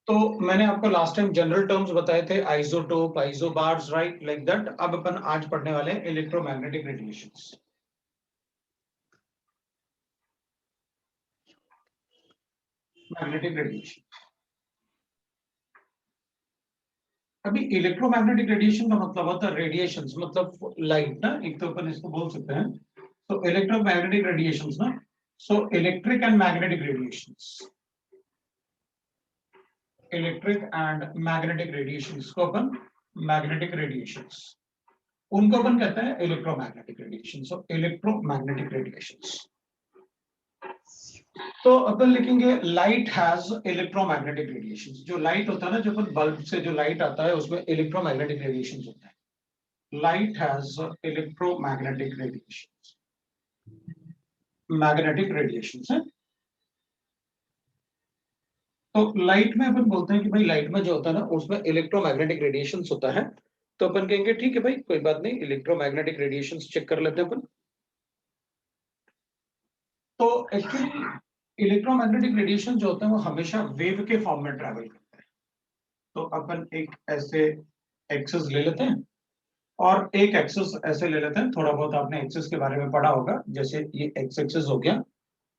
तो मैंने आपको लास्ट टाइम जनरल टर्म्स बताए थे, isotope, isobars, right, like that. अब अपन आज पढ़ने वाले हैं इलेक्ट्रोमैग्नेटिक रेडिएशंस। Magnetic radiation. अभी इलेक्ट्रोमैग्नेटिक रेडिएशन का मतलब होता है रेडिएशंस, मतलब लाइट ना, एक तो अपन इसको बोल सकते हैं। तो इलेक्ट्रोमैग्नेटिक रेडिएशंस ना, so electric and magnetic radiations, electric and magnetic radiations को अपन मैग्नेटिक रेडिएशंस, उनको अपन कहते हैं इलेक्ट्रोमैग्नेटिक रेडिएशंस। सो इलेक्ट्रोमैग्नेटिक रेडिएशंस, तो अपन लिखेंगे लाइट हैज इलेक्ट्रोमैग्नेटिक रेडिएशंस। जो लाइट होता है ना, जो अपन बल्ब से जो लाइट आता है उसमें इलेक्ट्रोमैग्नेटिक रेडिएशंस होता है। Light has electromagnetic radiations, magnetic radiations है। तो लाइट में अपन बोलते हैं कि भाई लाइट में जो होता है ना उसमें इलेक्ट्रोमैग्नेटिक रेडिएशंस होता है। तो अपन कहेंगे ठीक है भाई, कोई बात नहीं, इलेक्ट्रोमैग्नेटिक रेडिएशंस चेक कर लेते हैं अपन। तो एक्चुअली इलेक्ट्रोमैग्नेटिक रेडिएशन जो होता है वो हमेशा वेव के फॉर्म में ट्रैवल करता है। तो अपन एक ऐसे एक्सिस ले लेते हैं और एक एक्सिस ऐसे ले लेते हैं। थोड़ा बहुत आपने एक्सिस के बारे में पढ़ा होगा, जैसे ये एक्स एक्सिस हो गया।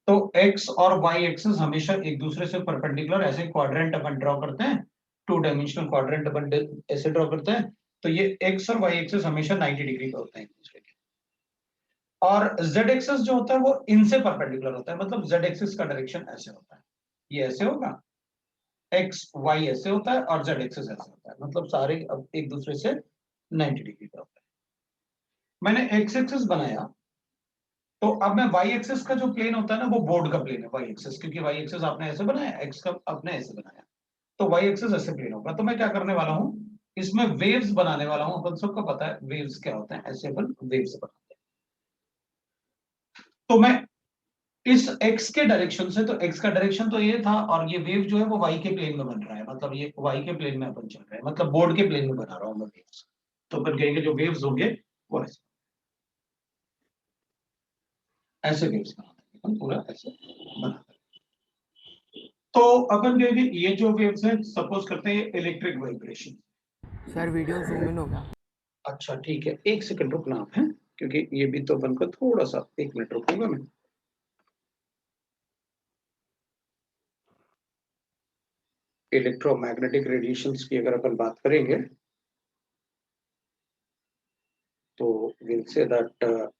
तो एक्स और वाई एक्सिस हमेशा एक दूसरे से परपेंडिकुलर ऐसे क्वाड्रेंट अपन ड्रॉ करते हैं, टू डायमेंशनल क्वाड्रेंट अपन ऐसे ड्रॉ करते हैं। तो ये एक्स और वाई एक्सिस हमेशा 90 डिग्री पे होते हैं एक दूसरे के। और जेड एक्सिस जो होता है वो इनसे परपेंडिकुलर होता है, मतलब जेड एक्सिस का डायरेक्शन ऐसे होता है, ये ऐसे होगा, एक्स वाई ऐसे होता है और जेड एक्सिस ऐसे होता है, मतलब सारे अब एक दूसरे से 90 डिग्री पे होता है। मैंने एक्स एक्सिस बनाया, तो अब मैं वाई एक्सिस का जो प्लेन होता है ना वो बोर्ड का प्लेन है वाई एक्सिस, क्योंकि वाई एक्सिस आपने ऐसे बनाया, एक्स का आपने ऐसे बनाया, तो वाई एक्सिस ऐसे प्लेन होगा। तो मैं क्या करने वाला हूँ, इसमें वेव्स बनाने वाला हूँ। अपन सबको पता है वेव्स क्या होते हैं, ऐसे अपन वेव्स बनाते हैं। तो मैं इस x के डायरेक्शन से, तो x का डायरेक्शन तो ये था, और ये वेव जो है वो y के प्लेन में बन रहा है, मतलब ये y के प्लेन में अपन चल रहे हैं, मतलब बोर्ड के प्लेन में बना रहा हूं मैं वेव्स। तो अपन कहेंगे जो वेव्स होंगे वो ऐसे वेव्स बनाते हैं अपन, पूरा ऐसे बनाते हैं। तो अपन कहेंगे ये जो वेव्स हैं, सपोज करते हैं electric vibration. Sir video zoom in हो गया। अच्छा ठीक है, एक सेकंड रुकना आप, है क्योंकि ये भी तो अपन को थोड़ा सा, 1 मिनट रुकूंगा मैं। इलेक्ट्रोमैग्नेटिक रेडिएशंस की अगर अपन बात करेंगे तो will say that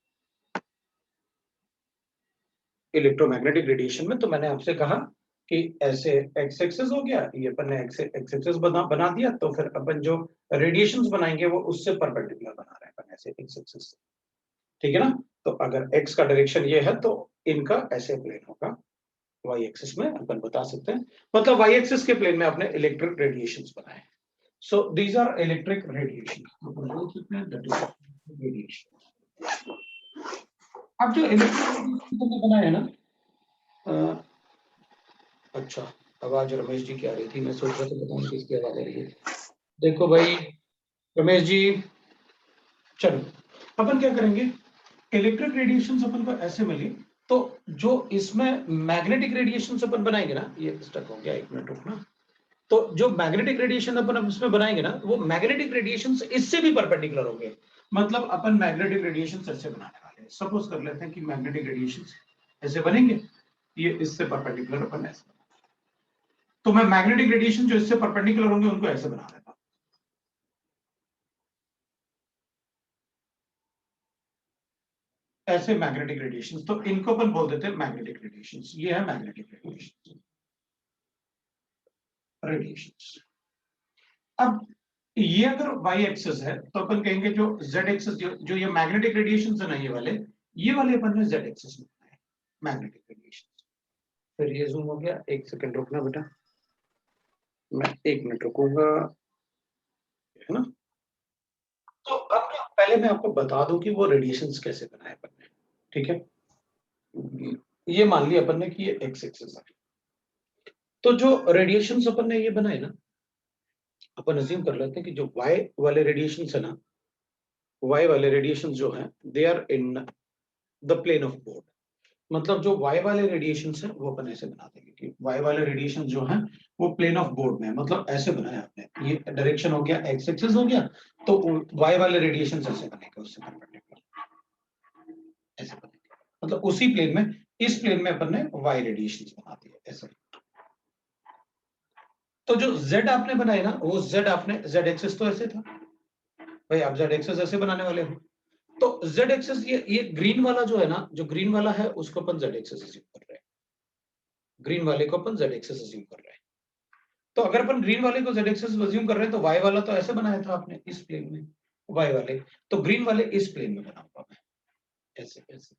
electromagnetic radiation में, तो मैंने आपसे कहा कि ऐसे एक्स एक्सिस हो गया, ये अपन ने एक्स एक्सिस बना दिया, तो फिर अपन जो रेडिएशंस बनाएंगे वो उससे परपेंडिकुलर बना रहे हैं अपन, ऐसे एक्स एक्सिस से, ठीक है ना। तो अगर एक्स का डायरेक्शन ये है तो इनका ऐसे प्लेन होगा, वाई एक्सिस में अपन बता सकते हैं, मतलब वाई एक्सिस के प्लेन में आपने इलेक्ट्रिक रेडिएशंस बनाए। So these are electric radiation, अपन बोल सकते हैं दैट इज रेडिएशन। अब जो इलेक्ट्रिक बनाए है ना, अच्छा, आवाज रमेश जी की आ रही थी, मैं सोच रहा था पता नहीं किसकी आवाज आ रही है। देखो भाई रमेश जी, चलो अपन क्या करेंगे, इलेक्ट्रिक रेडिएशंस अपन को ऐसे मिली, तो जो इसमें मैग्नेटिक रेडिएशंस अपन बनाएंगे ना, ये स्टक हो गया, 1 मिनट रुकना। तो जो मैग्नेटिक रेडिएशन अपन इसमें बनाएंगे ना, वो मैग्नेटिक रेडिएशंस इससे भी परपेंडिकुलर होंगे, मतलब अपन मैग्नेटिक रेडिएशंस ऐसे बनाने वाले हैं। सपोज कर लेते हैं कि मैग्नेटिक रेडिएशंस ऐसे बनेंगे, ये इससे परपेंडिकुलर अपन ऐसे, तो मैं मैग्नेटिक रेडिएशन जो इससे परपेंडिकुलर होंगे उनको ऐसे बना देता हूं, ऐसे मैग्नेटिक रेडिएशंस, तो इनको अपन बोल देते हैं मैग्नेटिक रेडिएशंस। ये है मैग्नेटिक रेडिएशंस। अब ये अगर वाई एक्सिस है तो अपन कहेंगे जो जेड एक्सिस, जो ये मैग्नेटिक रेडिएशंस है ना, ये वाले अपन ने जेड एक्सिस में बनाए मैग्नेटिक रेडिएशंस। फिर ये जूम हो गया, 1 सेकंड रुकना बेटा, मैं 1 मिनट रुकूंगा, है ना। तो अब ना पहले मैं आपको बता दूं कि वो रेडिएशंस कैसे बनाए अपन ने, ठीक है। ये मान लिया अपन ने कि ये एक्स एक्सिस है, तो जो रेडिएशंस अपन ने ये बनाए ना, अपन अज्यूम कर लेते हैं कि जो वाई वाले रेडिएशंस है ना, वाई वाले रेडिएशंस जो हैं they are in the plane of board, मतलब जो वाई वाले रेडिएशंस हैं वो अपन ऐसे बना देंगे, कि y वाले रेडिएशन जो हैं वो प्लेन ऑफ बोर्ड में है, मतलब ऐसे बनाया आपने, ये डायरेक्शन हो गया x एक्सिस हो गया, तो y वाले रेडिएशन ऐसे बनेंगे, उससे परपेंडिकुलर ऐसे बनेंगे, मतलब उसी प्लेन में, इस प्लेन में अपन ने y रेडिएशन बना दिए ऐसे। तो जो z आपने बनाए ना, वो z आपने z एक्सिस तो ऐसे था भाई, आप z एक्सिस ऐसे बनाने वाले हो, तो z एक्सिस ये ग्रीन वाला जो है ना, जो ग्रीन वाला है उसको अपन z एक्सिस अज्यूम कर रहे हैं, ग्रीन वाले को अपन z एक्सिस अज्यूम कर रहे हैं। तो अगर अपन ग्रीन वाले को z एक्सिस अज्यूम कर रहे हैं तो y वाला तो ऐसे बनाया था आपने इस प्लेन में, y वाले, तो ग्रीन वाले इस प्लेन में बनाऊंगा मैं ऐसे ऐसे,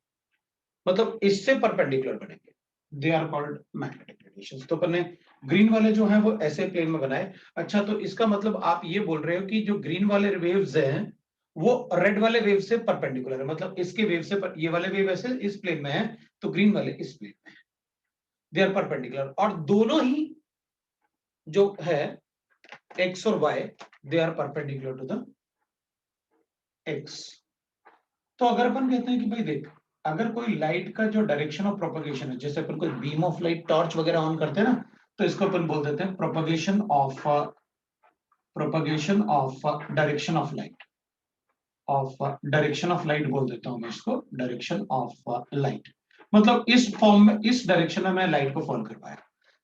मतलब इससे परपेंडिकुलर बनेंगे, they are called magnetic radiations. तो अपन ने ग्रीन वाले जो हैं वो ऐसे प्लेन में बनाए। अच्छा, तो इसका मतलब आप ये बोल रहे हो कि जो ग्रीन वाले वेव्स हैं वो रेड वाले वेव से परपेंडिकुलर है, मतलब इसके वेव से ये वाले वेव ऐसे इस प्लेन में है, तो ग्रीन वाले इस प्लेन में है, दे आर परपेंडिकुलर, और दोनों ही जो है x और y they are perpendicular to the x। तो अगर अपन कहते हैं कि भाई देख, अगर कोई लाइट का जो डायरेक्शन ऑफ प्रोपगेशन है, जैसे अपन कोई बीम ऑफ लाइट टॉर्च वगैरह ऑन करते हैं ना, तो इसको अपन बोल देते हैं propagation of direction of light, direction of light बोल देता हूं मैं इसको, डायरेक्शन ऑफ लाइट, मतलब इस फॉर्म में, इस डायरेक्शन में मैं लाइट को फॉलो करवाया।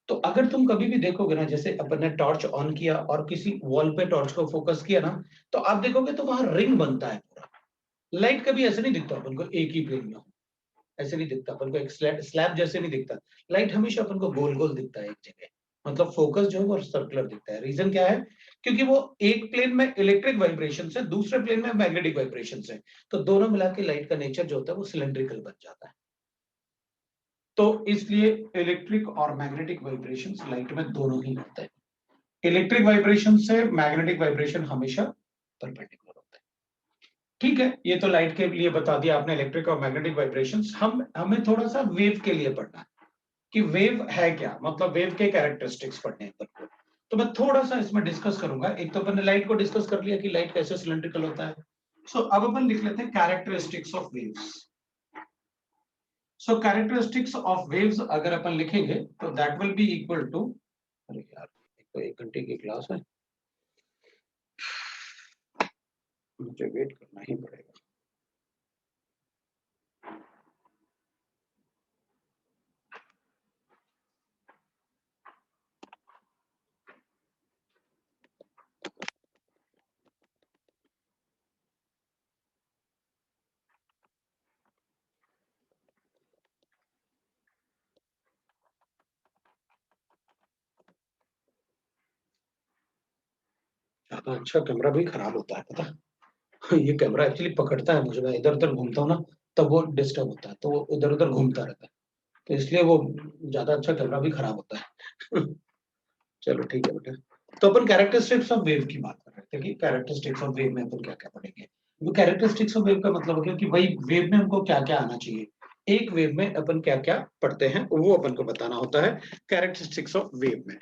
तो अगर तुम कभी भी देखोगे ना, जैसे अपन ने टॉर्च ऑन किया और किसी वॉल पे टॉर्च को फोकस किया ना, तो आप देखोगे तो वहां रिंग बनता है पूरा। लाइट कभी ऐसे नहीं दिखता अपन को एक ही प्लेन में हो, ऐसे नहीं दिखता अपन को, एक स्लैब जैसे नहीं दिखता। लाइट हमेशा अपन को गोल गोल दिखता है एक जगह, मतलब फोकस जो है वो सर्कुलर दिखता है। रीजन क्या है? क्योंकि वो एक प्लेन में इलेक्ट्रिक वाइब्रेशन से, दूसरे प्लेन में मैग्नेटिक वाइब्रेशन से, तो दोनों मिला के लाइट का नेचर जो होता है वो सिलेंड्रिकल बन जाता है। तो इसलिए इलेक्ट्रिक और मैग्नेटिक वाइब्रेशन लाइट में दोनों ही होते हैं। इलेक्ट्रिक वाइब्रेशन से मैग्नेटिक वाइब्रेशन हमेशा परपेंडिकुलर होता है। ठीक है, ये तो लाइट के लिए बता दिया आपने, इलेक्ट्रिक और मैग्नेटिक वाइब्रेशंस। हमें थोड़ा सा वेव के लिए पढ़ना है कि वेव है क्या, मतलब वेव के कैरेक्टरिस्टिक्स पढ़ने हैं अपन को। तो मैं थोड़ा सा इसमें डिस्कस करूंगा। एक तो अपन ने लाइट को डिस्कस कर लिया कि लाइट कैसे सिलेंड्रिकल होता है। सो अब अपन लिख लेते हैं characteristics of waves. So characteristics of waves अगर अपन लिखेंगे तो that will be equal to, अरे यार तो 1 घंटे की क्लास है, मुझे वेट करना ही पड़ेगा। ज्यादा अच्छा कैमरा भी खराब होता है पता। ये कैमरा एक्चुअली पकड़ता है मुझे, मैं इधर उधर घूमता हूँ ना तब वो डिस्टर्ब होता है, तो वो इधर उधर घूमता रहता है, तो इसलिए वो ज्यादा अच्छा कैमरा भी खराब होता है। चलो ठीक है बेटा। तो अपन कैरेक्टरिस्टिक्स ऑफ वेव की बात कर रहे थे कि कैरेक्टरिस्टिक्स ऑफ वेव में अपन क्या क्या पढ़ेंगे। वो कैरेक्टरिस्टिक्स ऑफ वेव का मतलब हो गया कि भाई वेव में हमको क्या क्या आना चाहिए, एक वेव में अपन क्या क्या पढ़ते हैं वो अपन को बताना होता है कैरेक्टरिस्टिक्स ऑफ वेव में।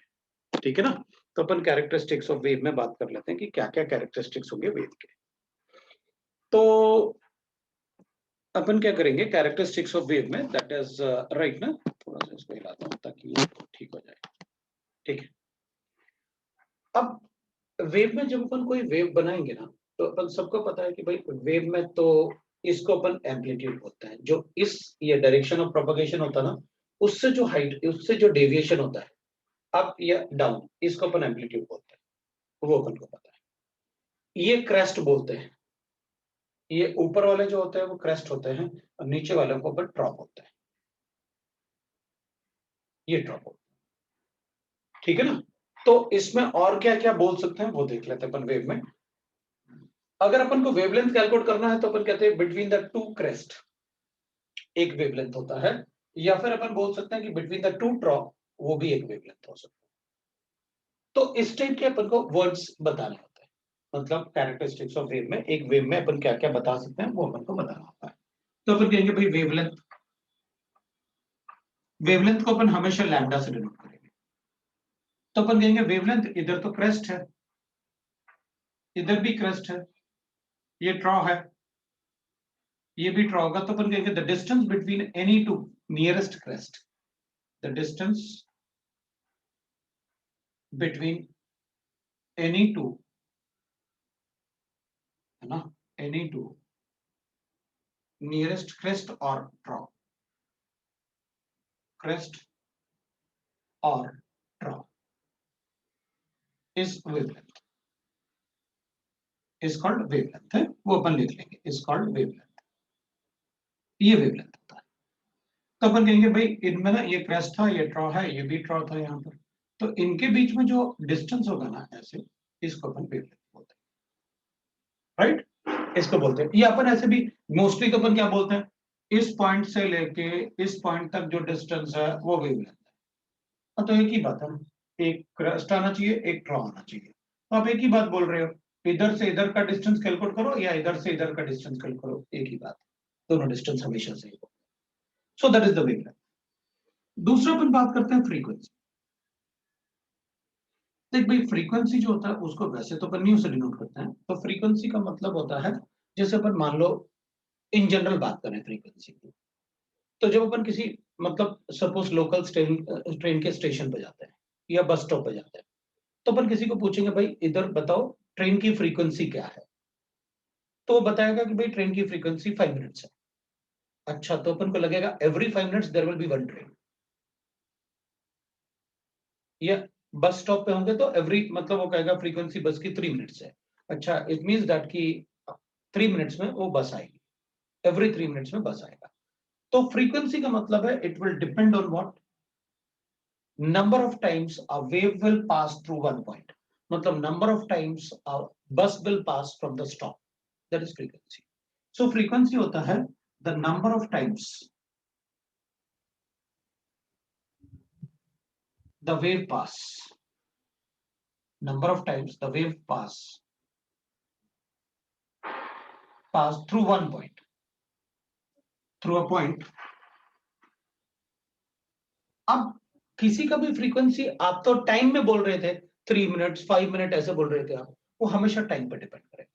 ठीक है ना? तो अपन कैरेक्टरिस्टिक्स ऑफ वेव में बात कर लेते हैं कि क्या क्या कैरेक्टरिस्टिक्स होंगे वेव के। तो अपन क्या करेंगे कैरेक्टरिस्टिक्स ऑफ वेव में, दैट इज राइट ना, थोड़ा सा इसको हिलाता हूं ताकि ये ठीक हो जाए। ठीक है, अब वेव में जब अपन कोई वेव बनाएंगे ना, तो अपन सबको पता है कि भाई वेव में तो इसको अपन एम्पलीट्यूड बोलते हैं, जो इस ये डायरेक्शन ऑफ प्रोपगेशन होता है ना, उससे जो हाइट, उससे जो डेविएशन होता है अप या डाउन, इसको अपन एम्पलीट्यूड बोलते हैं, वो अपन को पता है। ये क्रेस्ट बोलते हैं, ये ऊपर वाले जो होते हैं वो क्रेस्ट होते हैं, और नीचे वाले को अपन ट्रॉप होते हैं, ये ट्रॉप होता है। ठीक है ना? तो इसमें और क्या क्या बोल सकते हैं वो देख लेते हैं अपन वेव में। अगर अपन को वेवलेंथ कैलकुलेट करना है तो अपन कहते हैं बिटवीन द टू क्रेस्ट एक वेवलेंथ होता है, या फिर अपन बोल सकते हैं कि बिटवीन द टू ट्रॉप वो भी एक वेवलेंथ हो सकता है। तो इस टाइप के अपन को वर्ड्स बताने होते हैं, मतलब कैरेक्टरिस्टिक्स ऑफ वेव में, एक वेव में अपन क्या क्या बता सकते हैं वो अपन को बताना होता है। तो अपन कहेंगे भाई वेवलेंथ, वेवलेंथ को अपन हमेशा लैम्डा से डिनोट करेंगे। तो अपन कहेंगे वेवलेंथ, इधर तो क्रेस्ट है, इधर भी क्रेस्ट है, ये ट्रॉ है, ये भी ट्रॉ होगा, तो अपन कहेंगे the distance between any two nearest crest, the distance between any two, है ना, any two nearest crest or trough, crest or trough is wavelength, is called wavelength है, वो अपन लिख लेंगे, is called wavelength, ये wavelength होता है। तो अपन कहेंगे भाई इनमें ना ये क्रेस्ट था, ये ट्रॉ है, ये भी ट्रॉ था यहाँ पर, तो इनके बीच में जो डिस्टेंस होगा ना ऐसे, इसको अपन वेवलेंथ बोलते हैं, राइट, इसको बोलते हैं। ये अपन ऐसे भी मोस्टली तो अपन क्या बोलते हैं, इस पॉइंट से लेके इस पॉइंट तक जो डिस्टेंस है वो वेवलेंथ है। तो एक ही बात है, एक क्रेस्ट आना चाहिए, एक ट्रॉ आना चाहिए, तो आप एक ही बात बोल रहे हो, इधर से इधर का डिस्टेंस कैलकुलेट करो या इधर से इधर का डिस्टेंस कैलकुलेट करो, एक ही बात, दोनों डिस्टेंस हमेशा सही हो। So that is the wavelength. दूसरा अपन बात करते हैं फ्रीक्वेंसी। देख भाई फ्रीक्वेंसी जो होता है उसको वैसे तो अपन न्यू से डिनोट करते हैं, तो फ्रीक्वेंसी का मतलब होता है, जैसे अपन मान लो इन जनरल बात करें फ्रीक्वेंसी की, तो जब अपन किसी मतलब सपोज लोकल ट्रेन के स्टेशन पे जाते हैं या बस स्टॉप पे जाते हैं, तो अपन किसी को पूछेंगे भाई इधर बताओ ट्रेन की फ्रीक्वेंसी क्या है, तो वो बताएगा कि भाई ट्रेन की फ्रीक्वेंसी 5 मिनट्स है। अच्छा, तो अपन को लगेगा every 5 minutes there will be one train, या बस स्टॉप पे होंगे तो एवरी मतलब वो कहेगा फ्रीक्वेंसी बस की 3 मिनट्स है। अच्छा, इट मींस दैट कि 3 मिनट्स में वो बस आएगी, एवरी 3 मिनट्स में बस आएगा। तो फ्रीक्वेंसी का मतलब है it will depend on what, number of times a wave will pass through one point, मतलब नंबर ऑफ टाइम्स अ बस will pass from the stop, that is frequency. So frequency होता है the number of times the wave pass, number of times the wave pass through one point, through a point। अब किसी का भी frequency, आप तो time में बोल रहे थे 3 मिनट्स 5 मिनट ऐसे बोल रहे थे आप, वो हमेशा टाइम पर डिपेंड करेगा।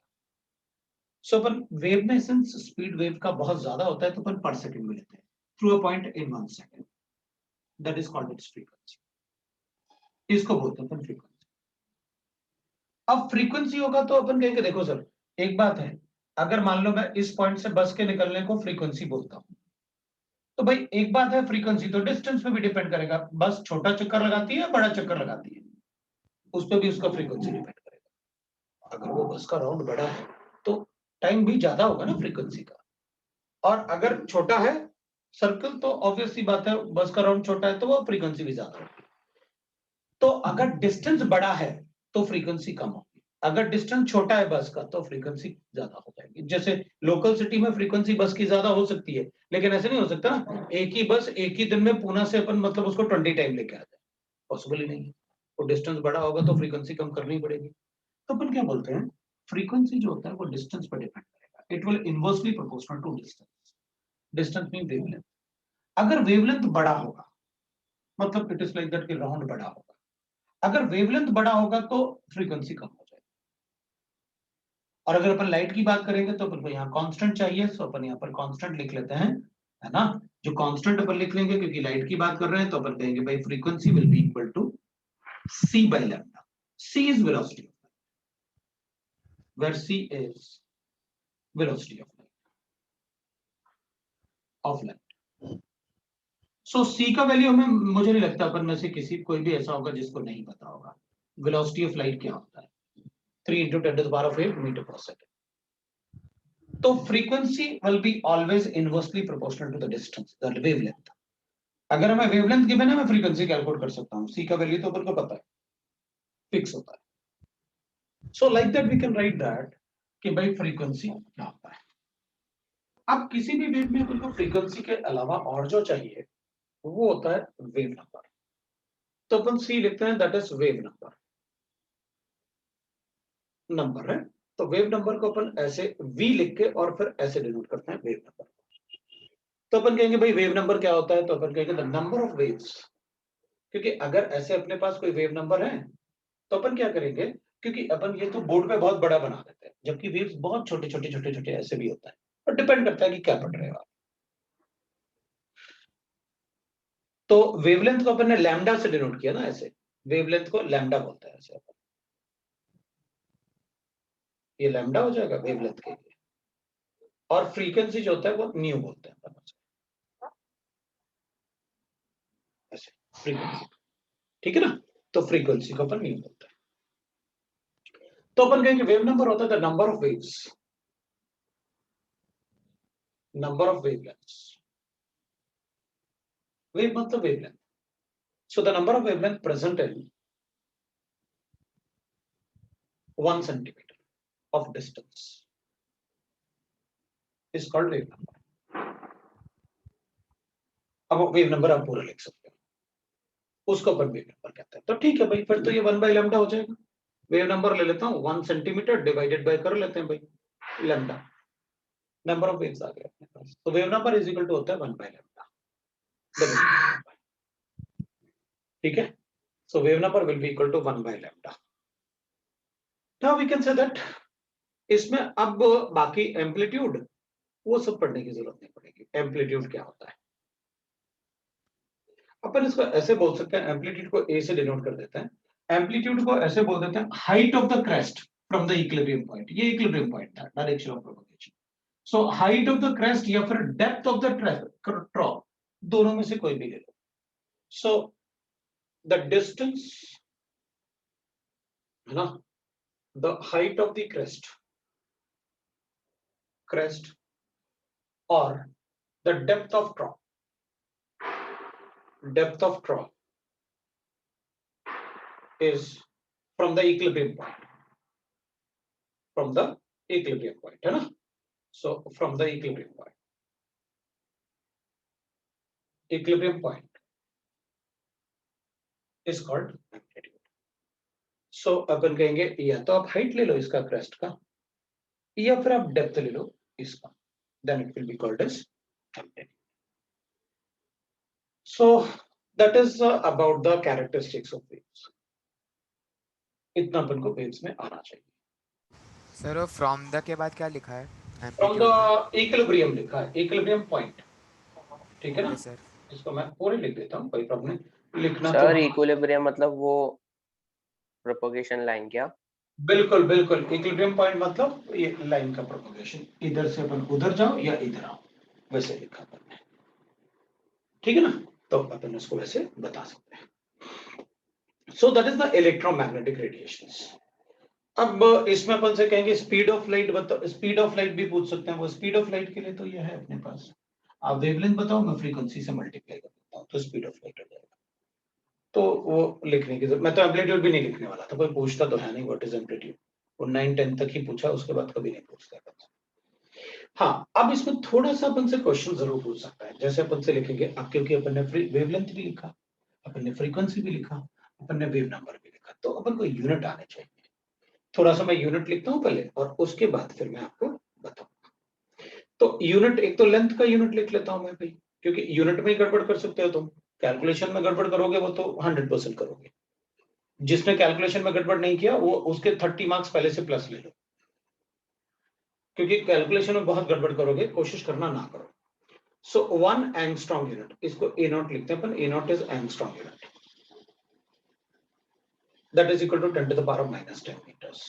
सो अपन वेव में सिंस स्पीड वेव का बहुत ज्यादा होता है तो अपन पर सेकंड में लेते हैं, through a point in 1 second, that is called its frequency, इसको बोलते हैं अपन फ्रीक्वेंसी। अब फ्रीक्वेंसी होगा तो अपन कहेंगे देखो सर एक बात है, अगर मान लो मैं इस पॉइंट से बस के निकलने को फ्रीक्वेंसी बोलता हूं, तो भाई एक बात है फ्रीक्वेंसी तो डिस्टेंस पे भी डिपेंड करेगा, बस छोटा चक्कर लगाती है या बड़ा चक्कर लगाती है, उस पर भी उसका फ्रीक्वेंसी डिपेंड करेगा। अगर वो बस का राउंड बड़ा है तो टाइम भी ज्यादा होगा ना फ्रीक्वेंसी का, और अगर छोटा है सर्कल तो ऑब्वियस सी बात है बस का राउंड छोटा है तो वो फ्रीक्वेंसी भी ज्यादा होगी। तो अगर डिस्टेंस बड़ा है तो फ्रीक्वेंसी कम होगी, अगर डिस्टेंस छोटा है बस का तो फ्रीक्वेंसी ज्यादा हो जाएगी। जैसे लोकल सिटी में फ्रीक्वेंसी बस की ज्यादा हो सकती है, लेकिन ऐसे नहीं हो सकता ना एक ही बस एक ही दिन में पूना से अपन मतलब उसको 20 टाइम लेके आ जाए, पॉसिबल ही नहीं है। तो डिस्टेंस बड़ा होगा तो फ्रीक्वेंसी कम करनी पड़ेगी। तो अपन क्या बोलते हैं, फ्रीक्वेंसी जो होता है वो डिस्टेंस पर डिपेंड करेगा, it will inversely proportional to distance, distance mean wavelength. अगर वेवलेंथ बड़ा होगा मतलब इट इज लाइक दैट कि राउंड बड़ा होगा, अगर वेवलेंथ बड़ा होगा तो फ्रीक्वेंसी कम हो जाएगी। और अगर अपन लाइट की बात करेंगे तो अपन को यहाँ कांस्टेंट चाहिए, तो अपन यहाँ पर कांस्टेंट लिख लेते हैं, है ना, जो कांस्टेंट अपन लिख लेंगे क्योंकि लाइट की बात कर रहे हैं, तो अपन कहेंगे भाई frequency will be equal to c by lambda। c is velocity of light, where c is velocity of light। So c का वैल्यू हमें मुझे नहीं लगता अपन में से किसी कोई भी ऐसा होगा जिसको नहीं पता होगा वेलोसिटी ऑफ लाइट क्या होता है, 3 into 10 to the power of 8 metre पर सेकंड। तो frequency will be always inversely proportional to the distance, the wavelength. अगर हमें वेवलेंथ गिवन है मैं फ्रीक्वेंसी कैलकुलेट कर सकता हूं, c का वैल्यू तो अपन को पता है, फिक्स होता है। So like that we can write that कि भाई फ्रीक्वेंसी क्या होता है। अब किसी भी वेव में अपन को फ्रीक्वेंसी के अलावा और जो चाहिए वो होता है वेव नंबर। तो अपन c लिखते हैं, that is wave number, number है। तो वेव नंबर को अपन ऐसे v लिख के और फिर ऐसे डिनोट करते हैं वेव नंबर। तो अपन कहेंगे भाई वेव नंबर क्या होता है, तो अपन कहेंगे द नंबर ऑफ वेव्स, क्योंकि अगर ऐसे अपने पास कोई वेव नंबर है तो अपन क्या करेंगे, क्योंकि अपन ये तो बोर्ड पे बहुत बड़ा बना देते हैं जबकि वेव्स बहुत छोटे छोटे छोटे छोटे ऐसे भी होता है, और डिपेंड करता है कि क्या पढ़ रहे हो आप। तो वेवलेंथ को अपन ने लैम्डा से डिनोट किया ना ऐसे, वेवलेंथ को लैम्डा बोलते हैं ऐसे अपन, ये लैम्डा हो जाएगा वेवलेंथ के लिए, और फ्रीक्वेंसी जो होता है वो न्यू बोलते हैं अपन ऐसे, फ्रीक्वेंसी, ठीक है ना। तो फ्रीक्वेंसी को अपन न्यू बोलते हैं। तो अपन कहेंगे वेव नंबर होता है the number of waves, number of wavelengths, wave मतलब wavelength, so the number of wavelength present in 1 centimeter of distance is called wave number। अब वेव नंबर आप पूरा लिख सकते हो, उसको अपन वेव नंबर कहते हैं। तो ठीक है भाई, फिर तो ये 1 by लैम्डा हो जाएगा। वेव नंबर ले लेता हूँ 1 सेंटीमीटर डिवाइडेड बाय कर लेते हैं भाई लैम्डा, नंबर ऑफ वेव्स आ गया अपने पास। तो wave number is equal to होता है 1 by लैम्डा, ठीक है। So wave number will be equal to 1 by lambda. Now we can say that इसमें अब बाकी एम्पलीट्यूड वो सब पढ़ने की जरूरत नहीं पड़ेगी। एम्पलीट्यूड क्या होता है, अपन इसको ऐसे बोल सकते हैं, एम्पलीट्यूड को ए से डिनोट कर देते हैं, एम्पलीट्यूड को ऐसे बोल देते हैं height of the crest from the equilibrium point. ये इक्विलिब्रियम पॉइंट था, direction of propagation. So height of the crest या फिर डेप्थ ऑफ द ट्रॉप, दोनों में से कोई भी ले लो। सो द डिस्टेंस है ना, the height of the crest और the depth of trough is from the equilibrium point, है ना। so from the equilibrium point is called amplitude। so अपन कहेंगे या तो आप हाइट ले लो इसका क्रेस्ट का, या फिर आप डेप्थ ले लो इसका, then it will be called as amplitude। so that is about the characteristics of waves। इतना अपन को वेव्स में आना चाहिए। सर फ्रॉम द के बाद क्या लिखा है फ्रॉम एम्पलीट्यूड में? द इक्विलिब्रियम लिखा है, इक्विलिब्रियम पॉइंट, ठीक है ना। Okay sir. इसको मैं पूरे लिख देता हूँ, कोई प्रॉब्लम नहीं, लिखना सर तो इक्विलिब्रियम मतलब वो प्रोपगेशन लाइन क्या? बिल्कुल बिल्कुल, इक्विलिब्रियम पॉइंट मतलब ये लाइन का प्रोपगेशन, इधर से अपन उधर जाओ या इधर आओ, वैसे लिखा अपन ने, ठीक है ना। तो अपन इसको वैसे बता सकते हैं। So that is the electromagnetic radiations. अब इसमें अपन से कहेंगे स्पीड ऑफ लाइट बताओ, स्पीड ऑफ लाइट भी पूछ सकते हैं। वो स्पीड ऑफ लाइट के लिए तो ये है अपने पास, आप वेवलेंथ बताओ, मैं फ्रीक्वेंसी से मल्टीप्लाई कर देता हूँ, तो स्पीड ऑफ लाइट हो जाएगा। तो वो लिखने की जरूरत, मैं तो एम्पलीट्यूड भी नहीं लिखने वाला था, कोई पूछता तो है नहीं व्हाट इज एम्पलीट्यूड, वो 9-10 तक ही पूछा, उसके बाद कभी नहीं पूछता। हाँ, अब इसमें थोड़ा सा अपन से क्वेश्चन जरूर पूछ सकता है, जैसे अपन से लिखेंगे, अब क्योंकि अपन ने वेवलेंथ भी लिखा, अपन ने फ्रीक्वेंसी भी लिखा, अपन ने वेव नंबर भी लिखा, तो अपन को यूनिट आने चाहिए। थोड़ा सा मैं यूनिट लिखता हूँ पहले, और उसके बाद फिर मैं आपको बताऊंगा। तो यूनिट, एक तो लेंथ का यूनिट लिख लेता हूं मैं भाई, क्योंकि यूनिट में ही गड़बड़ कर सकते हो तुम, कैलकुलेशन में गड़बड़ करोगे वो तो 100% करोगे। जिसने कैलकुलेशन में गड़बड़ नहीं किया वो उसके 30 मार्क्स पहले से प्लस ले लो, क्योंकि कैलकुलेशन में बहुत गड़बड़ करोगे, कोशिश करना ना करो। सो 1 एंगस्ट्रॉम यूनिट, इसको ए नॉट लिखते हैं अपन, A naught is angstrom unit, that is equal to 10 to the power of -10 meters,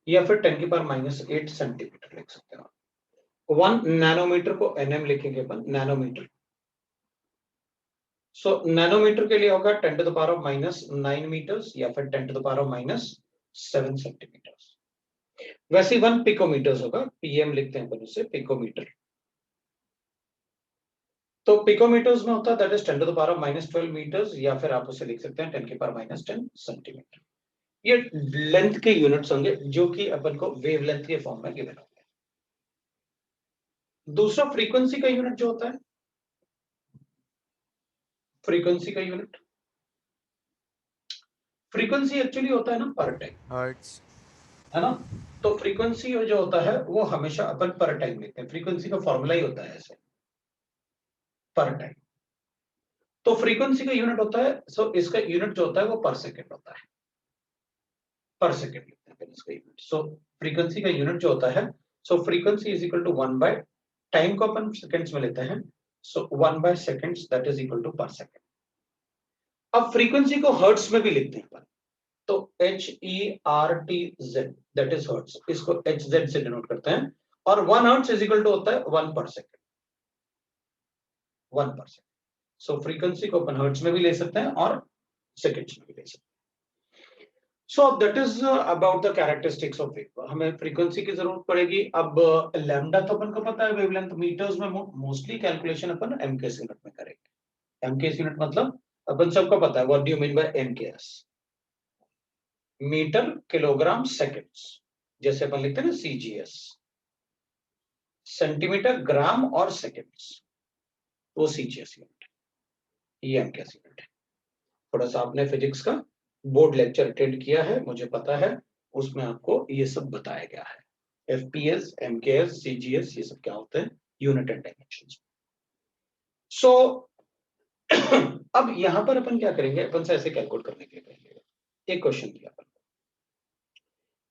या फिर 10 की पावर -8 सेंटीमीटर लिख सकते हो। 1 नैनोमीटर को nm लिखेंगे अपन, नैनोमीटर। सो नैनोमीटर के लिए होगा 10 to the power of -9 meters या फिर 10 to the power of -7 centimetre. वैसे 1 पिकोमीटर्स होगा, pm लिखते हैं अपन उसे, पिकोमीटर। तो पिकोमीटर्स में होता है that is 10 to the power of -12 meters, या फिर आप उसे लिख सकते हैं 10 की पावर -10 सेंटीमीटर। ये लेंथ के यूनिट्स होंगे जो कि अपन को वेवलेंथ के फॉर्म में गिवन होंगे। दूसरा फ्रीक्वेंसी का यूनिट जो होता है, फ्रीक्वेंसी का यूनिट, फ्रीक्वेंसी एक्चुअली होता है ना पर टाइम, हर्ट्ज, है ना। तो फ्रीक्वेंसी जो होता है वो हमेशा अपन पर टाइम लेते हैं, फ्रीक्वेंसी का फॉर्मूला ही होता है ऐसे, पर टाइम। तो फ्रीक्वेंसी का यूनिट होता है, सो इसका यूनिट जो होता है वो पर सेकंड होता है, पर सेकंड लिखते हैं इसका यूनिट। सो फ्रीक्वेंसी का यूनिट जो होता है, so frequency is equal to 1 by time को अपन सेकंड्स में लेते हैं, so 1 by seconds that is equal to per second. अब फ्रीक्वेंसी को हर्ट्स में भी लिखते हैं अपन, तो HERTZ दैट इज हर्ट्स, इसको HZ से डिनोट करते हैं, और 1 हर्ट्स इज इक्वल टू होता है 1 पर सेकंड, 1 पर सेकंड। सो फ्रीक्वेंसी को अपन हर्ट्स में भी ले सकते हैं और सेकंड्स में भी ले सकते हैं। So that is about the characteristics of wave. हमें फ्रीक्वेंसी की जरूरत पड़ेगी। अब लैम्डा तो अपन को पता है, वेवलेंथ मीटर्स में मोस्टली कैलकुलेशन अपन एमकेएस यूनिट में करेंगे। एमकेएस यूनिट मतलब अपन सबको पता है, what do you mean by MKS? Metre kilogram seconds, जैसे अपन लिखते हैं ना सीजीएस, सेंटीमीटर ग्राम और सेकंड्स, वो सीजीएस यूनिट है, ये एमकेएस यूनिट है। थोड़ा सा आपने फिजिक्स का बोर्ड लेक्चर अटेंड किया है, मुझे पता है, उसमें आपको ये सब बताया गया है। एफपीएस, एमकेएस, सीजीएस, ये सब क्या होते हैं, यूनिट एंड डायमेंशंस। सो अब यहां पर अपन क्या करेंगे, अपन से ऐसे कैलकुलेट करने के लिए करेंगे, एक क्वेश्चन दिया अपन,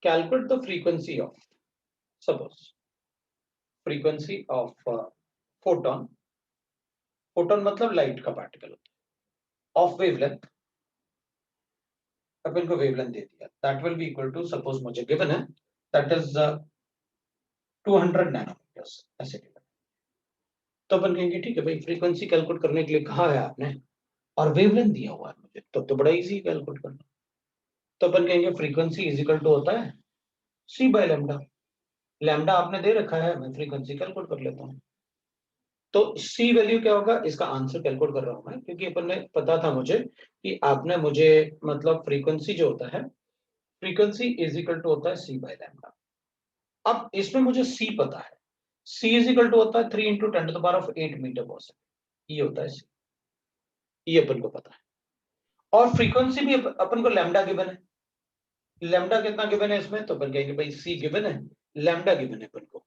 calculate the frequency of, suppose frequency of photon, photon मतलब लाइट का पार्टिकल होता है, ऑफ वेवलेंथ, अपन को वेवलेंथ दे दिया, that will be equal to, suppose मुझे गिवन है दैट इज 200 नैनोमीटर्स, ऐसे गिवन। तो अपन कहेंगे ठीक है भाई, फ्रीक्वेंसी कैलकुलेट करने के लिए कहा है आपने और वेवलेंथ दिया हुआ है मुझे, तो बड़ा इजी कैलकुलेट करना। तो अपन कहेंगे फ्रीक्वेंसी इज इक्वल टू होता है c बाय लैम्डा, लैम्डा आपने दे रखा है, मैं फ्रीक्वेंसी कैलकुलेट कर लेता हूँ। तो c वैल्यू क्या होगा, इसका आंसर कैलकुलेट कर रहा हूं मैं, क्योंकि अपन ने पता था मुझे कि आपने मुझे मतलब फ्रीक्वेंसी जो होता है, फ्रीक्वेंसी इज इक्वल टू होता है c बाय लैम्डा। अब इसमें मुझे c पता है, c इज इक्वल टू होता है 3 × 10⁸ मीटर पर सेकंड, ये होता है c, ये अपन को पता है। और फ्रीक्वेंसी भी अपन को लैम्डा गिवन है, लैम्डा कितना गिवन है इसमें, तो अपन कहेंगे भाई c गिवन है, लैम्डा गिवन है अपन को,